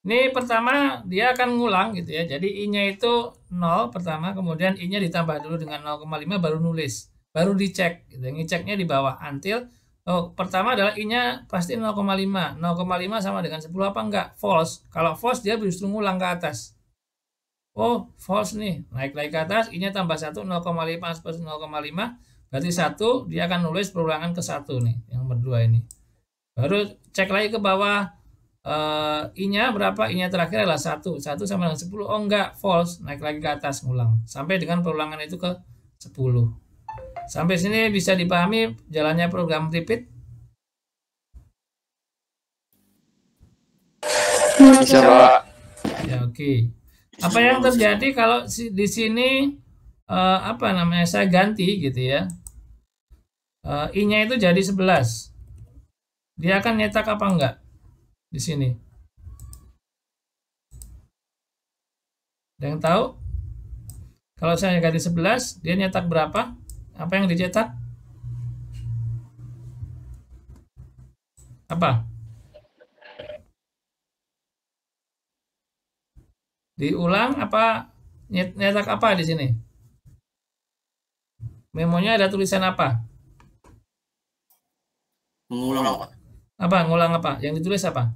Ini pertama dia akan ngulang gitu ya. Jadi i-nya itu 0 pertama, kemudian i-nya ditambah dulu dengan 0,5 baru nulis. Baru dicek, gitu. Ngeceknya di bawah until. Oh, pertama adalah i-nya pasti 0,5. 0,5 sama dengan 10 apa enggak? False. Kalau false dia justru ngulang ke atas. Oh, false nih. Naik lagi ke atas, i-nya tambah 1, 0,5 plus 0,5. Berarti 1, dia akan nulis perulangan ke 1 nih, yang berdua ini. Baru cek lagi ke bawah, i-nya berapa? I-nya terakhir adalah 1. 1 sama dengan 10. Oh enggak, false. Naik lagi ke atas, ngulang. Sampai dengan perulangan itu ke 10. Sampai sini bisa dipahami jalannya program repeat?
Bisa, Pak.
Ya, oke. Apa yang terjadi kalau di sini apa namanya, saya ganti gitu ya. I-nya itu jadi 11. Dia akan nyetak apa enggak di sini? Ada yang tahu? Kalau saya ganti 11, dia nyetak berapa? Apa yang dicetak? Apa? Diulang apa nyetak apa di sini? Memonya ada tulisan apa?
Mengulang, Pak.
Apa? Ngulang apa? Yang ditulis apa?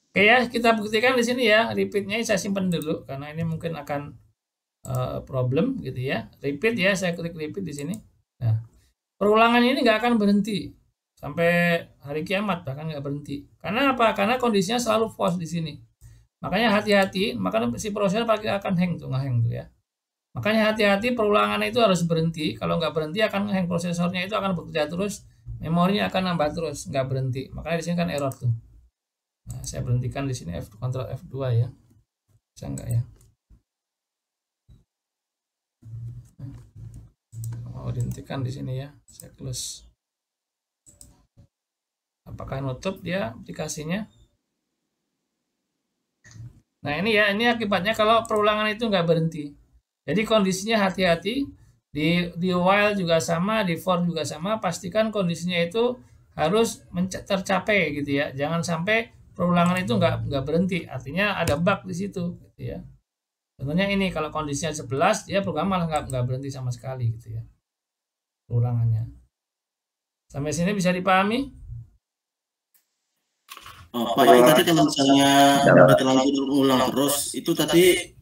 Oke ya, kita buktikan di sini ya. Repeatnya saya simpan dulu karena ini mungkin akan problem gitu ya. Repeat ya, saya klik repeat di sini. Nah, perulangan ini nggak akan berhenti sampai hari kiamat, bahkan nggak berhenti. Karena apa? Karena kondisinya selalu false di sini. Makanya hati-hati, makanya si prosesor pasti akan hang tuh, ngehang tuh ya. Makanya hati-hati, perulangan itu harus berhenti. Kalau nggak berhenti akan hang, prosesornya itu akan bekerja terus, memorinya akan nambah terus, nggak berhenti. Makanya di sini kan error tuh. Nah, saya berhentikan di sini Ctrl F2 ya. Bisa nggak ya? Mau dihentikan di sini ya. Saya close. Apakah nutup dia aplikasinya? Nah ini ya, ini akibatnya kalau perulangan itu nggak berhenti. Jadi kondisinya hati-hati, di while juga sama, di for juga sama, pastikan kondisinya itu harus tercapai gitu ya. Jangan sampai perulangan itu nggak berhenti, artinya ada bug di situ gitu ya. Contohnya ini, kalau kondisinya 11, dia program malah nggak berhenti sama sekali gitu ya, perulangannya. Sampai sini bisa dipahami?
Pak, ini tadi kalau misalnya terlanjur ulang terus, itu tadi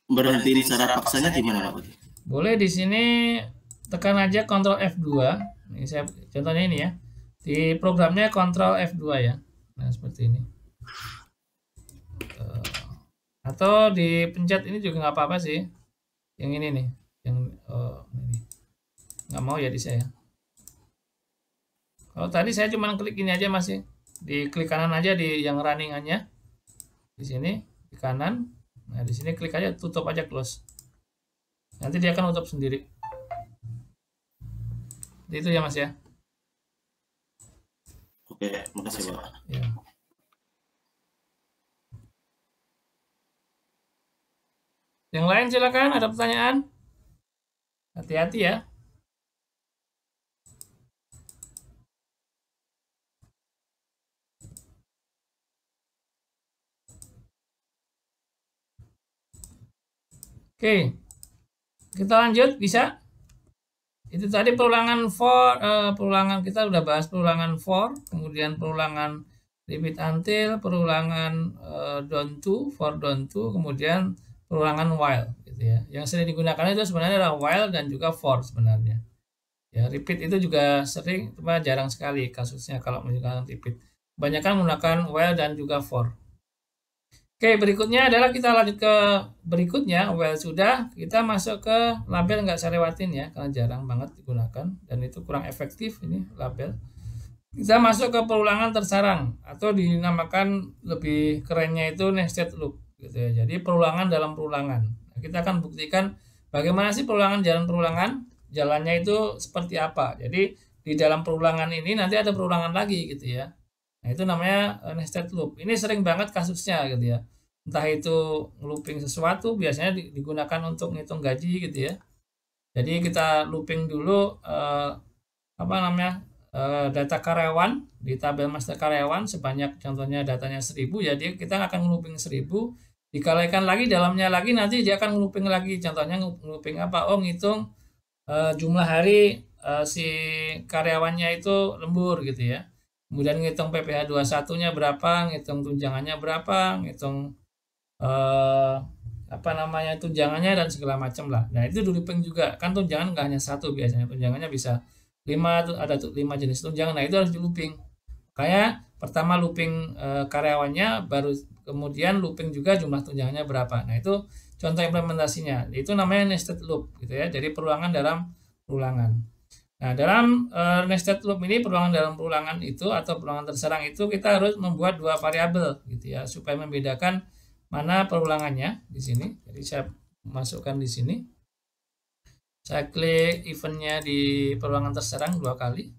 berhentiin secara paksanya gimana Pak?
Boleh di sini tekan aja Ctrl F2. Ini saya contohnya ini ya. Di programnya Ctrl F2 ya. Nah, seperti ini. Atau dipencet ini juga nggak apa-apa sih. Yang ini nih, yang ini. Nggak mau ya di saya. Kalau tadi saya cuma klik ini aja masih. Di klik kanan aja di yang runningannya. Di sini di kanan. Nah, di sini klik aja, tutup aja, close. Nanti dia akan tutup sendiri. Jadi itu ya Mas ya.
Oke, makasih Pak.
Ya. Yang lain silakan, ada pertanyaan? Hati-hati ya. Oke, kita lanjut, bisa? Itu tadi perulangan for, perulangan kita udah bahas perulangan for, kemudian perulangan repeat until, perulangan down to, for down to, kemudian perulangan while, gitu ya. Yang sering digunakan itu sebenarnya adalah while dan juga for sebenarnya. Ya, repeat itu juga sering, cuma jarang sekali kasusnya kalau menggunakan repeat. Kebanyakan menggunakan while dan juga for. Oke, berikutnya adalah kita lanjut ke berikutnya. While sudah, kita masuk ke label, nggak saya lewatin ya, karena jarang banget digunakan dan itu kurang efektif ini label. Kita masuk ke perulangan tersarang atau dinamakan lebih kerennya itu nested loop gitu ya. Jadi perulangan dalam perulangan. Nah, kita akan buktikan bagaimana sih perulangan jalan perulangan, jalannya itu seperti apa. Jadi di dalam perulangan ini nanti ada perulangan lagi gitu ya. Nah, itu namanya nested loop. Ini sering banget kasusnya gitu ya. Entah itu looping sesuatu, biasanya digunakan untuk ngitung gaji gitu ya. Jadi kita looping dulu data karyawan di tabel master karyawan sebanyak, contohnya datanya 1000 ya, kita akan looping 1000, dikalikan lagi dalamnya lagi, nanti dia akan looping lagi, contohnya looping apa? Oh, ngitung jumlah hari si karyawannya itu lembur gitu ya. Kemudian ngitung PPh 21-nya berapa, ngitung tunjangannya berapa, ngitung tunjangannya dan segala macam lah. Nah, itu looping juga. Kan tunjangan nggak hanya satu biasanya, tunjangannya bisa 5, ada 5 jenis tunjangan. Nah, itu harus di looping. Kayak pertama looping karyawannya, baru kemudian looping juga jumlah tunjangannya berapa. Nah, itu contoh implementasinya. Itu namanya nested loop gitu ya. Jadi perulangan dalam perulangan. Nah, dalam nested loop ini, perulangan dalam perulangan itu atau perulangan terserang itu, kita harus membuat 2 variabel gitu ya, supaya membedakan mana perulangannya di sini. Jadi saya masukkan di sini. Saya klik eventnya di perulangan terserang 2 kali.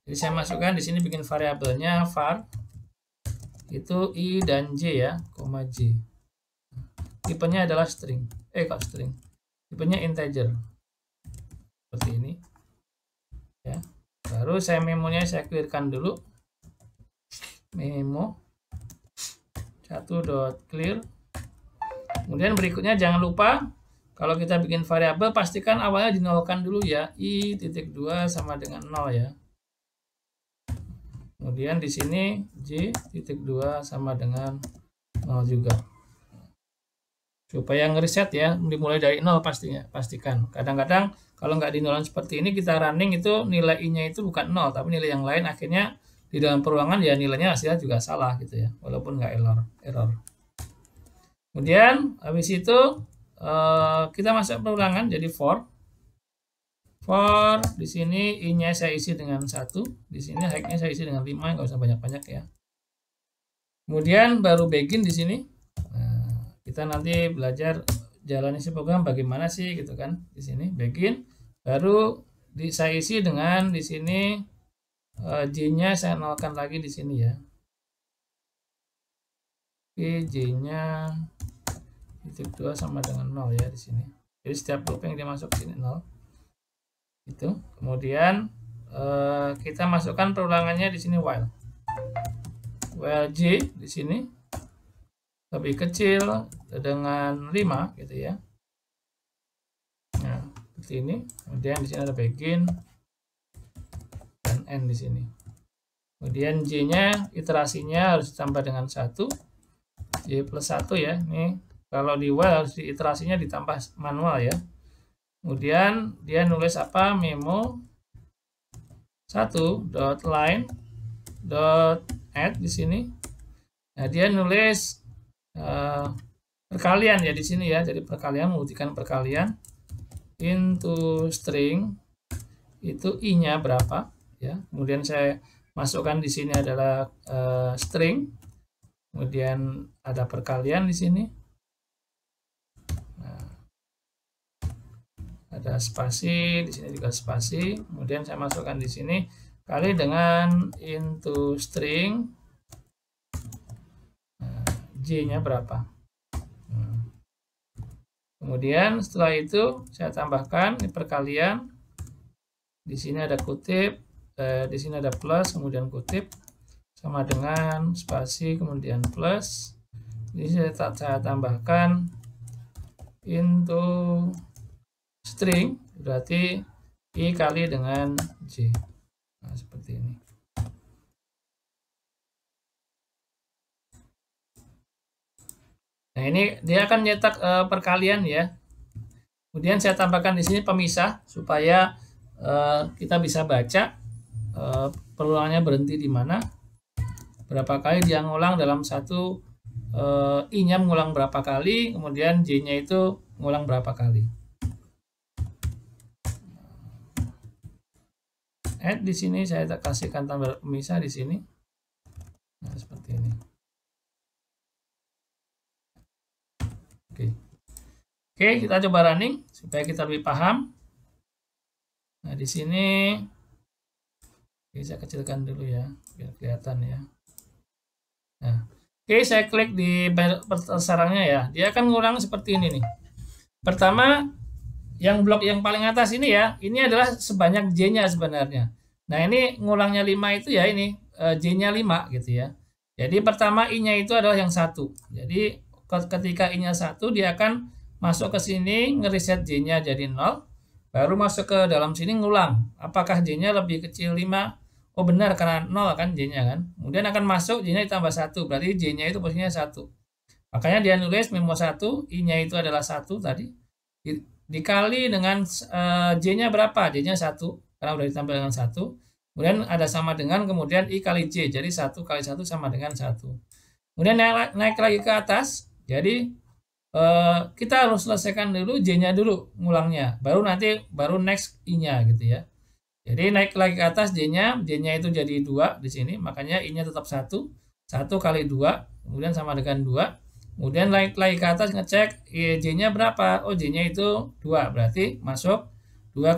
Jadi saya masukkan di sini, bikin variabelnya var itu i dan j ya, koma j. Tipenya adalah string. String. Tipenya integer. Seperti ini. Ya. Baru saya memonya saya clearkan dulu. Memo 1.clear. Kemudian berikutnya jangan lupa kalau kita bikin variabel, pastikan awalnya dinolkan dulu ya. i.2 sama dengan 0 ya. Kemudian di sini j.2 sama dengan 0 juga. supaya ngeriset ya, dimulai dari 0 pastinya, pastikan. Kadang-kadang kalau nggak di nolan seperti ini, kita running itu nilai i-nya itu bukan 0, tapi nilai yang lain, akhirnya di dalam perulangan ya nilainya hasilnya juga salah gitu ya, walaupun nggak error. Kemudian habis itu kita masuk perulangan, jadi for di sini i-nya saya isi dengan 1, di sini hack-nya saya isi dengan 5, nggak usah banyak-banyak ya. Kemudian baru begin di sini. Nah, kita nanti belajar jalannya si program bagaimana sih gitu kan. Di sini begin, baru saya isi dengan di sini j-nya saya nolkan lagi di sini ya. Oke, j-nya titik 2 sama dengan 0 ya di sini. Jadi setiap loop yang dia masuk ke sini 0. Itu. Kemudian kita masukkan perulangannya di sini while j di sini lebih kecil dengan 5 gitu ya. Nah, seperti ini. Kemudian di sini ada begin dan end di sini. Kemudian j-nya iterasinya harus ditambah dengan 1. J plus 1 ya. Ini kalau di while harus iterasinya ditambah manual ya. Kemudian dia nulis apa? Memo 1.line.add di sini. Nah, dia nulis perkalian ya di sini ya. Jadi perkalian, membuktikan perkalian into string itu i-nya berapa ya. Kemudian saya masukkan di sini adalah string. Kemudian ada perkalian di sini. Nah, ada spasi, di sini juga spasi. Kemudian saya masukkan di sini kali dengan into string j-nya berapa. Kemudian setelah itu saya tambahkan ini perkalian. Di sini ada kutip, di sini ada plus, kemudian kutip sama dengan spasi, kemudian plus. Ini saya tambahkan into string, berarti i kali dengan j. Nah, seperti ini. Nah, ini dia akan nyetak perkalian ya. Kemudian saya tambahkan di sini pemisah supaya kita bisa baca peluangnya berhenti di mana, berapa kali dia ngulang dalam satu i-nya mengulang berapa kali, kemudian j-nya itu mengulang berapa kali. Add di sini saya kasihkan tambah pemisah di sini. Nah, seperti ini. Oke, kita coba running supaya kita lebih paham. Nah, di sini saya kecilkan dulu ya, biar kelihatan ya. Nah, oke, saya klik di sarangnya ya. Dia akan ngulang seperti ini nih. Pertama, yang blok yang paling atas ini ya, ini adalah sebanyak j-nya sebenarnya. Nah, ini ngulangnya 5 itu ya, ini j-nya 5 gitu ya. Jadi pertama i-nya itu adalah yang 1. Jadi ketika i-nya 1, dia akan masuk ke sini, ngeriset j-nya jadi 0, baru masuk ke dalam sini ngulang. Apakah j-nya lebih kecil 5? Oh benar, karena 0 kan j-nya kan. Kemudian akan masuk j-nya ditambah 1, berarti j-nya itu posisinya 1. Makanya dia nulis memo 1, i-nya itu adalah 1 tadi. Dikali dengan j-nya berapa? J-nya 1, karena udah ditambah dengan 1. Kemudian ada sama dengan, kemudian i kali j, jadi 1 kali 1 sama dengan 1. Kemudian naik lagi ke atas, jadi kita harus selesaikan dulu j-nya dulu ngulangnya, baru next i-nya gitu ya. Jadi naik lagi ke atas j-nya itu jadi 2 di sini, makanya i-nya tetap 1 kali 2, kemudian sama dengan 2. Kemudian naik lagi ke atas ngecek j-nya berapa. Oh, j-nya itu 2, berarti masuk 2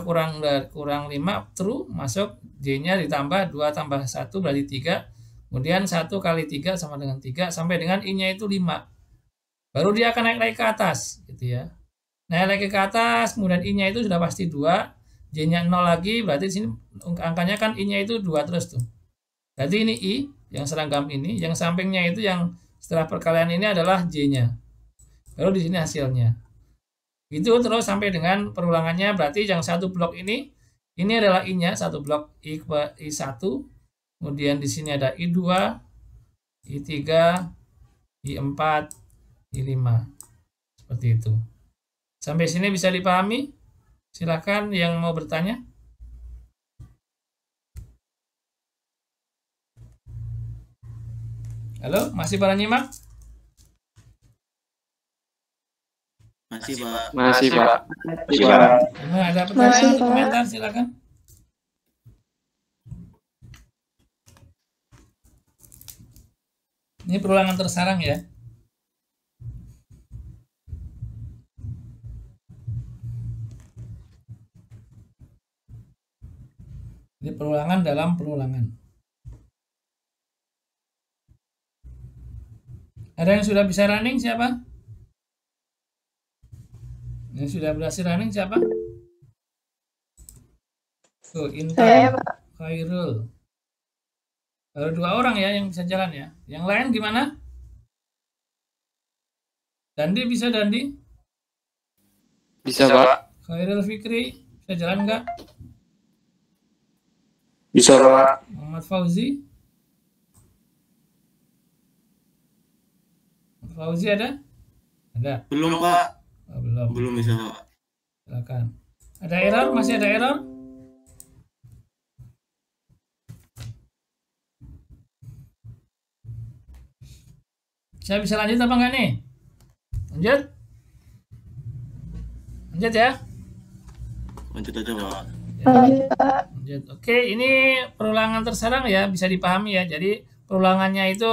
kurang 5 true, masuk j-nya ditambah 2 tambah 1 berarti 3. Kemudian 1 kali 3 sama dengan 3 sampai dengan i-nya itu 5. Baru dia akan naik lagi ke atas gitu ya. Naik lagi ke atas, kemudian i-nya itu sudah pasti 2, j-nya 0 lagi, berarti di sini angkanya kan i-nya itu 2 terus tuh. Berarti ini i yang seragam ini, yang sampingnya itu yang setelah perkalian ini adalah j-nya. Baru di sini hasilnya. Itu terus sampai dengan perulangannya, berarti yang satu blok ini adalah i-nya, satu blok i1. Kemudian di sini ada i2, i3, i4, i5. Seperti itu. Sampai sini bisa dipahami? Silakan yang mau bertanya. Halo, masih pada nyimak?
Masih, Pak.
Masih, Pak.
Ada pertanyaan atau komentar? Silakan. Ini perulangan tersarang ya. Ini perulangan dalam perulangan. Ada yang sudah bisa running siapa? Yang sudah berhasil running siapa? Tuh, Intan, Khairul. Baru 2 orang ya yang bisa jalan ya. Yang lain gimana? Dandi bisa, Dandi?
Bisa, Pak.
Khairul Fikri bisa jalan nggak?
Bisa, Pak.
Muhammad Fauzi? Fauzi ada? Ada?
Belum, Pak.
Oh, belum.
Belum bisa, Pak.
Silakan. Ada error? Masih ada error? Saya bisa lanjut apa enggak nih? Lanjut? Lanjut ya?
Lanjut aja, Pak.
Lanjut, Pak.
Lanjut. Oke, ini perulangan tersarang ya, bisa dipahami ya. Jadi perulangannya itu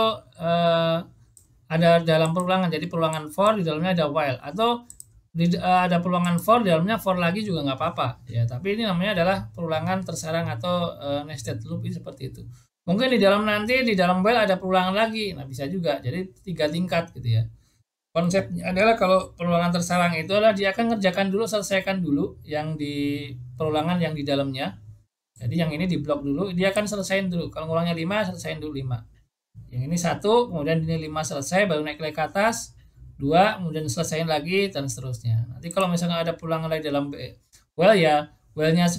ada dalam perulangan. Jadi perulangan for di dalamnya ada while, atau ada perulangan for di dalamnya for lagi juga nggak apa-apa ya. Tapi ini namanya adalah perulangan tersarang atau nested loop, ini seperti itu. Mungkin di dalam nanti di dalam while ada perulangan lagi, nah bisa juga. Jadi 3 tingkat gitu ya. Konsepnya adalah kalau perulangan tersarang itu adalah dia akan ngerjakan dulu, selesaikan dulu yang di perulangan yang di dalamnya. Jadi yang ini diblok dulu, dia akan selesaiin dulu. Kalau ngulangnya 5, selesaiin dulu 5. Yang ini 1, kemudian ini 5 selesai, baru naik lagi ke atas. 2, kemudian selesaiin lagi, dan seterusnya. Nanti kalau misalnya ada perulangan lagi dalam while ya, while-nya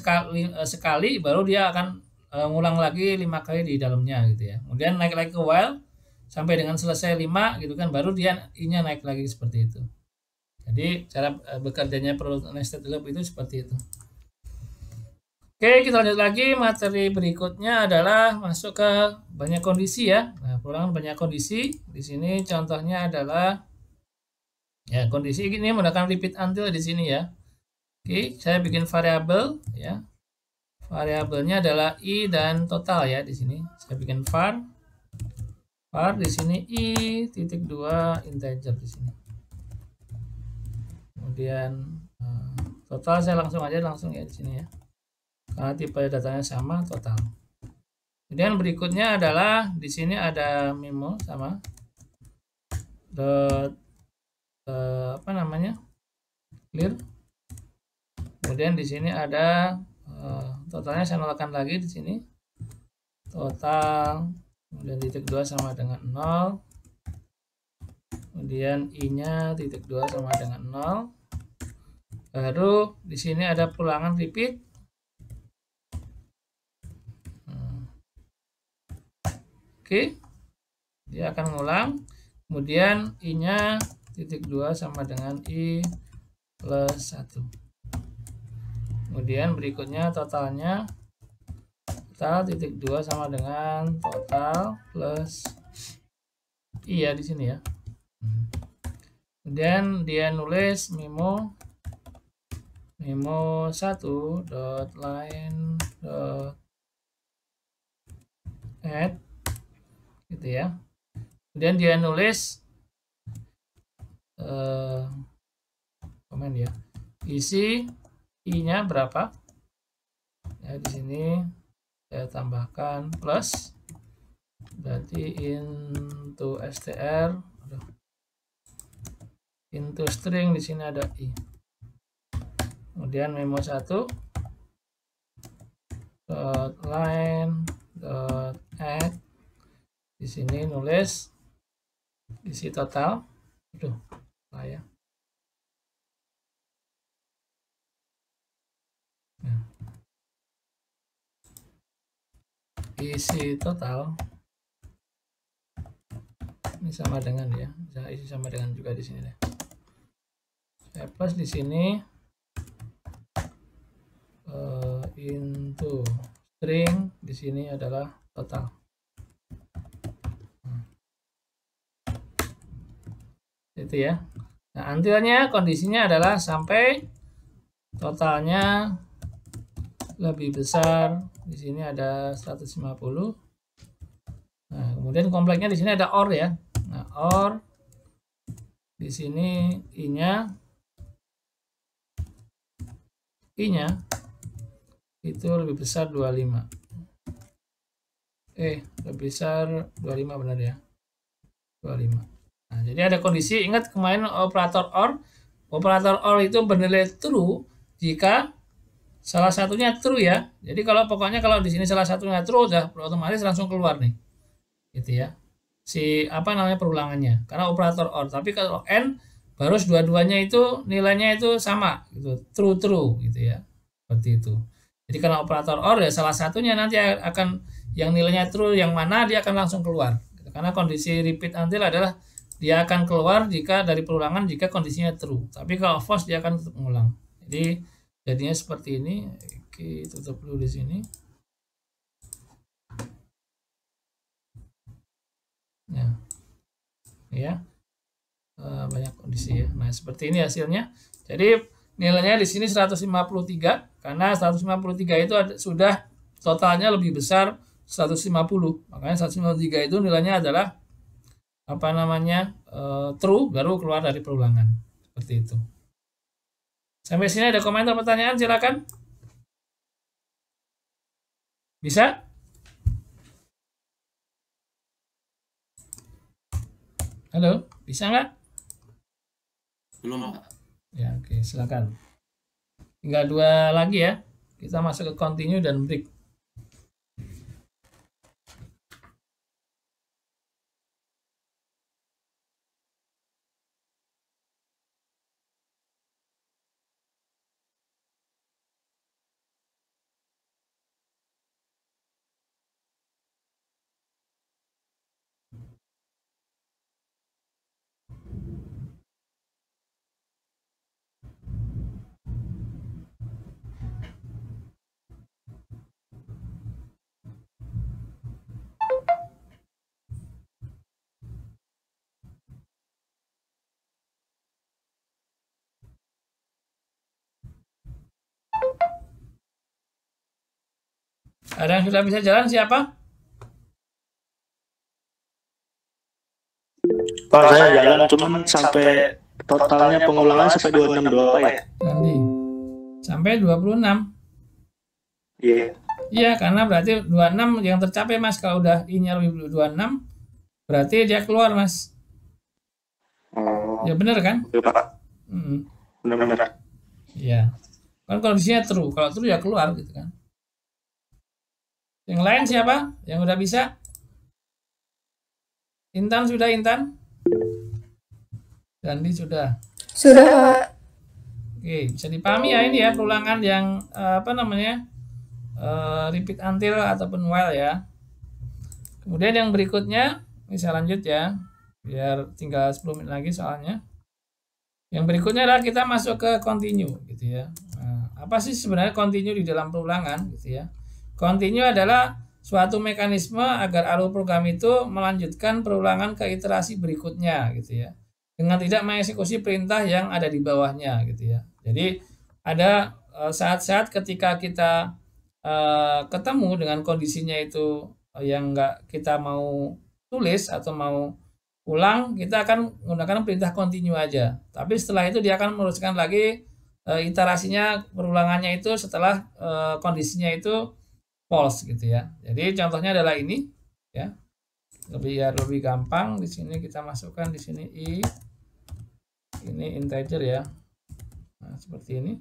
sekali, baru dia akan ngulang lagi 5 kali di dalamnya gitu ya. Kemudian naik lagi ke while, sampai dengan selesai 5 gitu kan, baru dia i-nya naik lagi seperti itu. Jadi cara bekerjanya nested loop itu seperti itu. Oke, kita lanjut lagi. Materi berikutnya adalah masuk ke banyak kondisi ya. Nah, perulangan banyak kondisi. Di sini contohnya adalah ya, kondisi ini menggunakan repeat until di sini ya. Oke, saya bikin variabel ya. Variabelnya adalah i dan total ya di sini. Saya bikin var di sini i.2 integer di sini. Kemudian total saya langsung ya di sini ya. Karena tipe datanya sama, total. Kemudian berikutnya adalah di sini ada memo sama dot clear. Kemudian di sini ada totalnya saya nolkan lagi di sini. Total, kemudian titik 2 sama dengan 0. Kemudian i-nya titik 2 sama dengan 0. Baru di sini ada perulangan repeat. Oke, dia akan ngulang. Kemudian i-nya titik 2 sama dengan i plus 1. Kemudian berikutnya totalnya, total titik 2 sama dengan total plus i ya di sini ya. Kemudian dia nulis memo 1.line add gitu ya. Kemudian dia nulis komen ya, isi i-nya berapa ya. Di sini saya tambahkan plus, berarti into str, into string, di sini ada i. Kemudian memo 1 line add, di sini nulis isi total. Aduh, ya. Isi total ini sama dengan ya, bisa isi sama dengan juga di sini deh. saya plus di sini into string, di sini adalah total. Itu ya. Nah, until-nya kondisinya adalah sampai totalnya lebih besar. Di sini ada 150. Nah, kemudian kompleknya di sini ada OR ya. Nah, OR di sini I-nya itu lebih besar 25. Lebih besar 25 benar ya. 25. Nah, jadi ada kondisi, ingat kemarin operator OR. Operator OR itu bernilai true jika salah satunya true ya. Jadi pokoknya kalau di sini salah satunya true udah otomatis langsung keluar nih. Gitu ya. Si perulangannya. Karena operator OR. Tapi kalau N harus dua-duanya itu nilainya itu sama gitu. True gitu ya. Seperti itu. Jadi karena operator OR ya salah satunya nanti akan yang nilainya true yang mana dia akan langsung keluar. Karena kondisi repeat until adalah dia akan keluar jika dari perulangan jika kondisinya true. Tapi kalau false dia akan tetap mengulang. Jadi jadinya seperti ini. Oke, tutup dulu di sini. Ya. Banyak kondisi ya. Nah, seperti ini hasilnya. Jadi nilainya di sini 153 karena 153 itu sudah totalnya lebih besar 150. Makanya 153 itu nilainya adalah true baru keluar dari perulangan. Seperti itu. Sampai sini ada komentar pertanyaan, silakan. Bisa? Halo, bisa nggak?
Belum, Pak.
Ya, oke, silakan. Tinggal 2 lagi ya. Kita masuk ke continue dan break. Ada yang sudah bisa jalan siapa?
Pak, saya jalan cuman sampai totalnya pengulangan sampai 262 Pak ya?
Nanti. Sampai 26.
Iya.
Iya, karena berarti 26 yang tercapai Mas. Kalau udah I-nya lebih 26, berarti dia keluar Mas.
Oh.
Ya benar kan?
Iya Pak. Benar-benar.
Iya. Kan kondisinya true. Kalau true ya keluar gitu kan. Yang lain siapa? Yang udah bisa? Intan sudah, Intan? Dandi sudah.
Sudah, Pak.
Oke, bisa dipahami ya ini ya perulangan yang repeat until ataupun while ya. Kemudian yang berikutnya, ini saya lanjut ya, biar tinggal 10 menit lagi soalnya. Yang berikutnya adalah kita masuk ke continue gitu ya. Nah, apa sih sebenarnya continue di dalam perulangan gitu ya? Continue adalah suatu mekanisme agar alur program itu melanjutkan perulangan ke iterasi berikutnya gitu ya. Dengan tidak mengeksekusi perintah yang ada di bawahnya gitu ya. Jadi ada saat-saat ketika kita ketemu dengan kondisinya itu yang nggak kita mau tulis atau mau ulang, kita akan menggunakan perintah continue aja. Tapi setelah itu dia akan meneruskan lagi iterasinya, perulangannya itu setelah kondisinya itu false gitu ya. Jadi contohnya adalah ini ya. Lebih gampang di sini kita masukkan di sini I. Ini integer ya. Nah, seperti ini.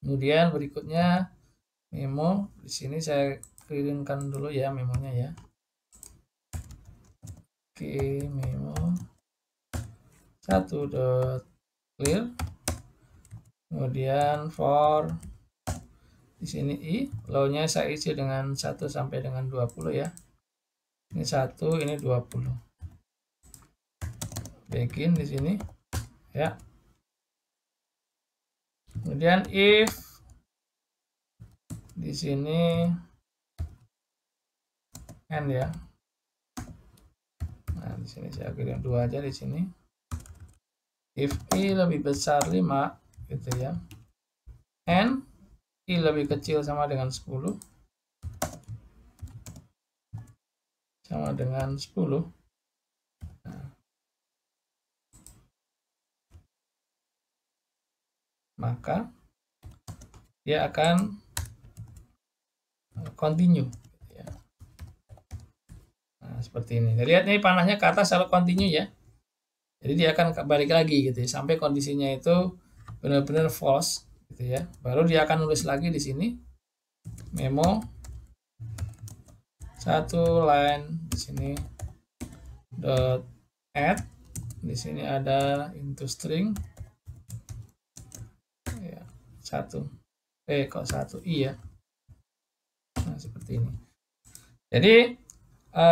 Kemudian berikutnya memo. Di sini saya kirimkan dulu ya memonya ya. Oke, memo 1.clear. Kemudian for di sini I, low-nya saya isi dengan 1 sampai dengan 20 ya. Ini 1, ini 20. Begin di sini ya. Kemudian if di sini n ya. Nah, di sini saya kirim 2 aja di sini. If i lebih besar 5 gitu ya. N i lebih kecil sama dengan 10. Sama dengan 10. Nah, maka dia akan continue. Nah, seperti ini. Lihat nih panahnya ke atas kalau continue ya. Jadi dia akan balik lagi gitu ya, sampai kondisinya itu benar-benar false gitu ya. Baru dia akan nulis lagi di sini memo 1 line di sini dot add, di sini ada into string ya, 1 kok 1 i ya. Nah, seperti ini. Jadi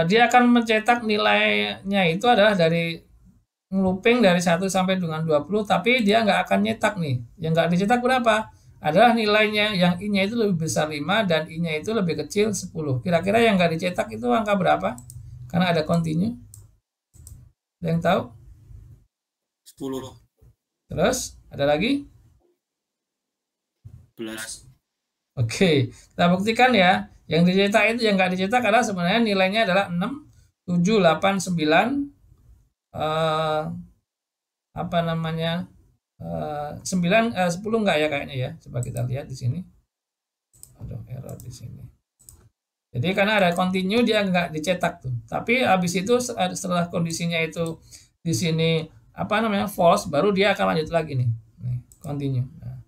dia akan mencetak nilainya itu adalah dari looping dari 1 sampai dengan 20, tapi dia nggak akan nyetak nih. Yang nggak dicetak berapa? Adalah nilainya yang i-nya itu lebih besar 5 dan i-nya itu lebih kecil 10. Kira-kira yang nggak dicetak itu angka berapa? Karena ada continue. Ada yang tahu?
10.
Terus ada lagi?
11.
Oke, kita buktikan ya. Yang dicetak itu, yang nggak dicetak adalah sebenarnya nilainya adalah 6, 7, 8, 9, apa namanya, 9, 10 enggak ya kayaknya ya. Coba kita lihat di sini. Aduh, error di sini. Jadi karena ada continue dia nggak dicetak tuh. Tapi habis itu setelah kondisinya itu di sini apa namanya false, baru dia akan lanjut lagi nih. Nih, continue. Nah,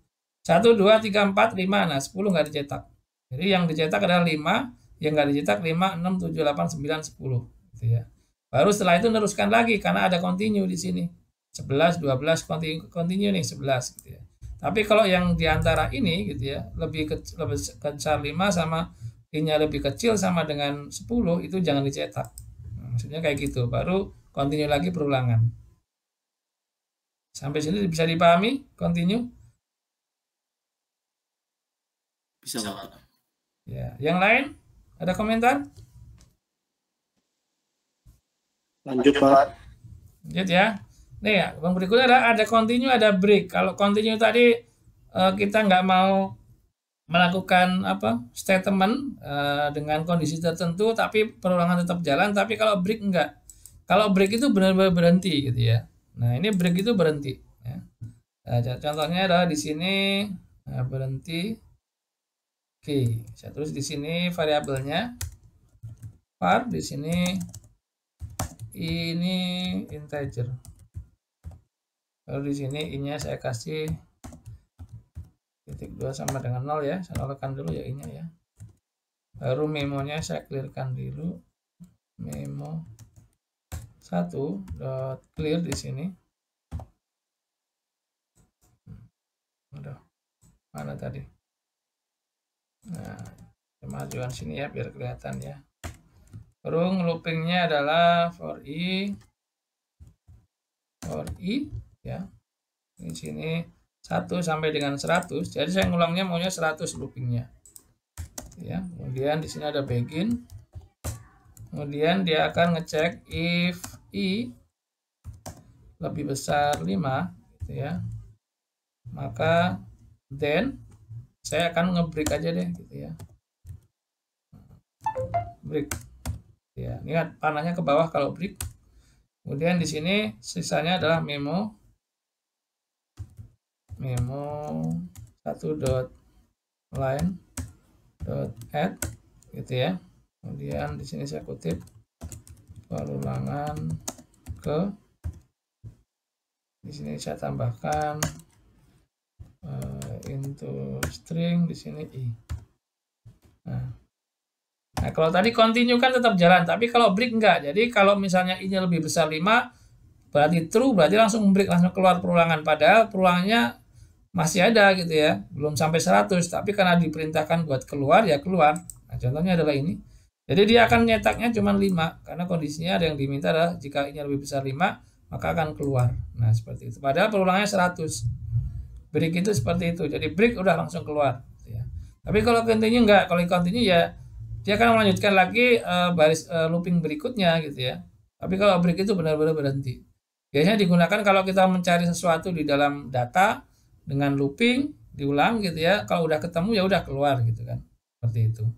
1, 2, 3, 4, 5. Nah, 10 nggak dicetak. Jadi yang dicetak adalah 5, yang nggak dicetak 5, 6, 7, 8, 9, 10 gitu ya. Baru setelah itu teruskan lagi karena ada continue di sini. 11, 12 continue nih 11 gitu ya. Tapi kalau yang diantara ini gitu ya, lebih besar 5 sama i-nya lebih kecil sama dengan 10 itu jangan dicetak. Nah, maksudnya kayak gitu. Baru continue lagi perulangan. Sampai sini bisa dipahami? Continue?
Bisa, Pak.
Ya, yang lain ada komentar?
Lanjut, Pak.
Lanjut ya. Nih ya, yang berikutnya ada continue, ada break. Kalau continue tadi kita nggak mau melakukan apa statement dengan kondisi tertentu, tapi perulangan tetap jalan. Tapi kalau break enggak. Kalau break itu benar-benar berhenti gitu ya. Nah ini break itu berhenti. Ya. Nah, contohnya adalah di sini berhenti. Oke, saya tulis di sini variabelnya var, di sini ini integer. Lalu di sini i-nya saya kasih titik 2 sama dengan 0 ya. Saya nolkan dulu ya i-nya ya. Baru memonya saya clearkan dulu. Memo 1 dot clear di sini. Udah. Mana tadi? Nah, kemajuan sini ya biar kelihatan ya. Kurung loopingnya adalah for i ya. Di sini 1 sampai dengan 100. Jadi saya ngulangnya maunya 100 loopingnya. Ya, kemudian di sini ada begin. Kemudian dia akan ngecek if i lebih besar 5 gitu ya. Maka then saya akan ngebreak aja deh gitu ya. Break. Ya, lihat panahnya ke bawah kalau break. Kemudian di sini sisanya adalah memo 1 dot line dot add gitu ya. Kemudian di sini saya kutip perulangan ke, di sini saya tambahkan into string, di sini i. Nah, kalau tadi continue kan tetap jalan, tapi kalau break enggak. Jadi kalau misalnya i-nya lebih besar 5, berarti true, berarti langsung break, langsung keluar perulangan. Padahal perulangannya masih ada gitu ya, belum sampai 100, tapi karena diperintahkan buat keluar, ya keluar. Nah, contohnya adalah ini. Jadi dia akan nyetaknya cuma 5, karena kondisinya ada yang diminta adalah jika i-nya lebih besar 5, maka akan keluar. Nah, seperti itu. Padahal perulangannya 100. break itu seperti itu. Jadi break udah langsung keluar. Gitu ya. Tapi kalau continue enggak, kalau continue ya dia akan melanjutkan lagi baris looping berikutnya gitu ya. Tapi kalau break itu benar-benar berhenti. Biasanya digunakan kalau kita mencari sesuatu di dalam data dengan looping, diulang gitu ya. Kalau udah ketemu ya udah keluar gitu kan. Seperti itu.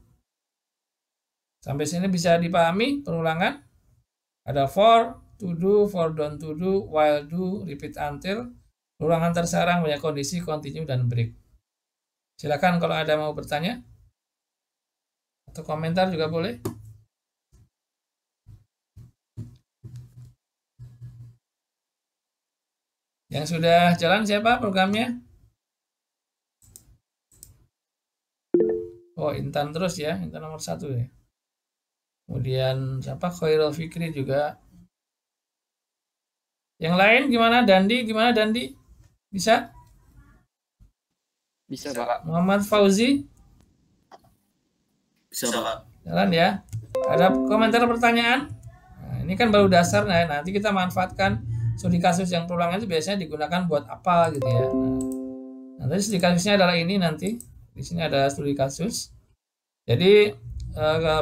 Sampai sini bisa dipahami perulangan? Ada for, to do, for don't to do, while do, repeat until. Perulangan tersarang banyak kondisi, continue, dan break. Silakan kalau ada mau bertanya. Atau komentar juga boleh. Yang sudah jalan siapa programnya? Oh, Intan terus ya, Intan nomor 1 ya. Kemudian siapa? Khairul Fikri juga. Yang lain gimana? Dandi, gimana Dandi? Bisa?
Bisa, Pak.
Muhammad Fauzi?
Bisa, Pak.
Jalan ya. Ada komentar pertanyaan? Nah, ini kan baru dasar, nah nanti kita manfaatkan studi kasus yang perulangan itu biasanya digunakan buat apa gitu ya. Nah, nanti studi kasusnya adalah ini nanti. Di sini ada studi kasus. Jadi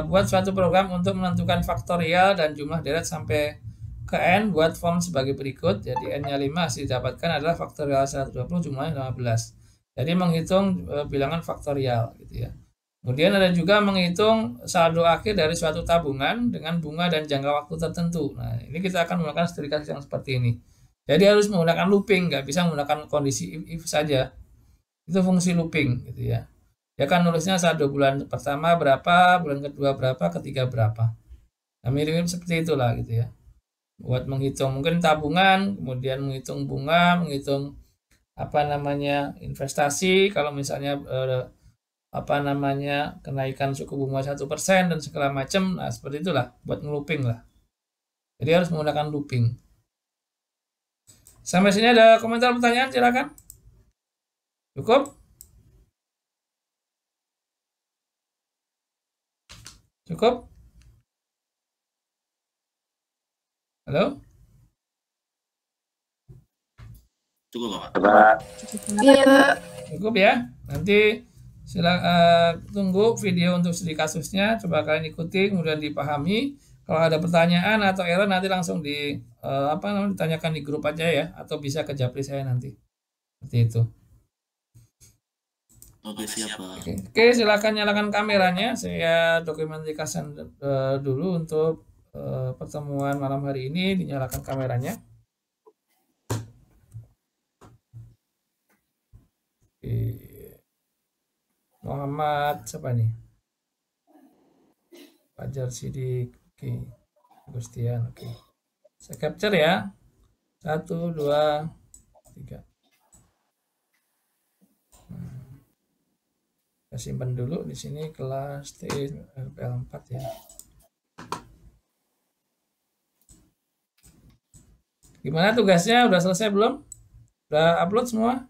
buat suatu program untuk menentukan faktorial dan jumlah deret sampai ke N, buat form sebagai berikut. Jadi N-nya 5 hasil didapatkan adalah faktorial 120 jumlahnya 15. Jadi menghitung bilangan faktorial gitu ya. Kemudian ada juga menghitung saldo akhir dari suatu tabungan dengan bunga dan jangka waktu tertentu. Nah, ini kita akan menggunakan studi kasus yang seperti ini. Jadi harus menggunakan looping, nggak bisa menggunakan kondisi if saja. Itu fungsi looping gitu ya. Ya kan nulisnya saldo bulan pertama berapa, bulan kedua berapa, ketiga berapa. Nah, mirip-mirip seperti itulah gitu ya. Buat menghitung mungkin tabungan, kemudian menghitung bunga, menghitung investasi, kalau misalnya kenaikan suku bunga 1% dan segala macam. Nah, seperti itulah buat ngelooping lah. Jadi harus menggunakan looping. Sampai sini ada komentar pertanyaan, silakan. Cukup? Cukup? Halo?
Cukup, Pak.
Iya, Pak.
Cukup ya. Nanti tunggu video untuk studi kasusnya, coba kalian ikuti, kemudian dipahami. Kalau ada pertanyaan atau error nanti langsung ditanyakan di grup aja ya, atau bisa ke japri saya nanti. Seperti itu.
Oke, siap, Pak.
Oke, silakan nyalakan kameranya. Saya dokumentasikan dulu untuk pertemuan malam hari ini. Dinyalakan kameranya. Oke. Muhammad siapa nih? Fajar Sidik. Oke. Agustian. Oke. Saya capture ya. 1, 2, 3. Saya simpan dulu di sini kelas TPL 4 ya. Gimana tugasnya? Udah selesai belum? Udah upload semua?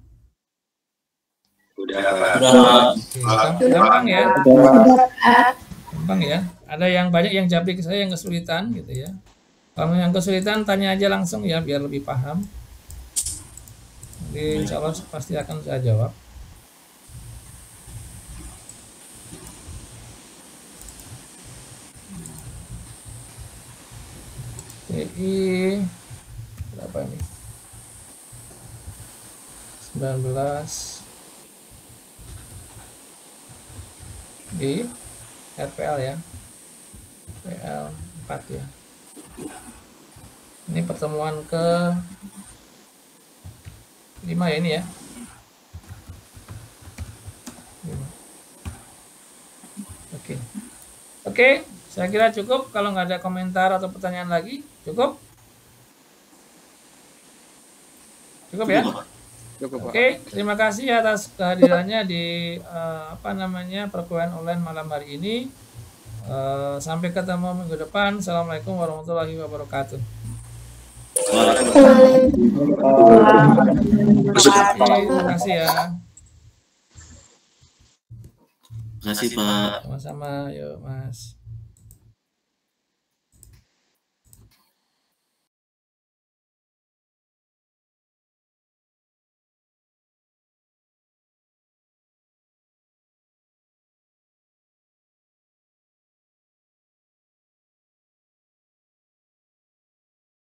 Udah, Pak.
Udah.
Gampang ya? Gampang ya. Ada yang banyak yang japri ke saya yang kesulitan gitu ya. Kalau yang kesulitan tanya aja langsung ya biar lebih paham. Jadi insya Allah pasti akan saya jawab. TI berapa ini? 19 di RPL ya. RPL 4 ya. Ini pertemuan ke 5 ya ini ya. 5. Oke, saya kira cukup. Kalau nggak ada komentar atau pertanyaan lagi, cukup? Cukup ya?
Cukup, Pak.
Oke, terima kasih atas kehadirannya di perkuliahan online malam hari ini. Sampai ketemu minggu depan. Assalamualaikum warahmatullahi wabarakatuh. Terima kasih ya.
Terima kasih, Pak.
Sama-sama, yuk Mas.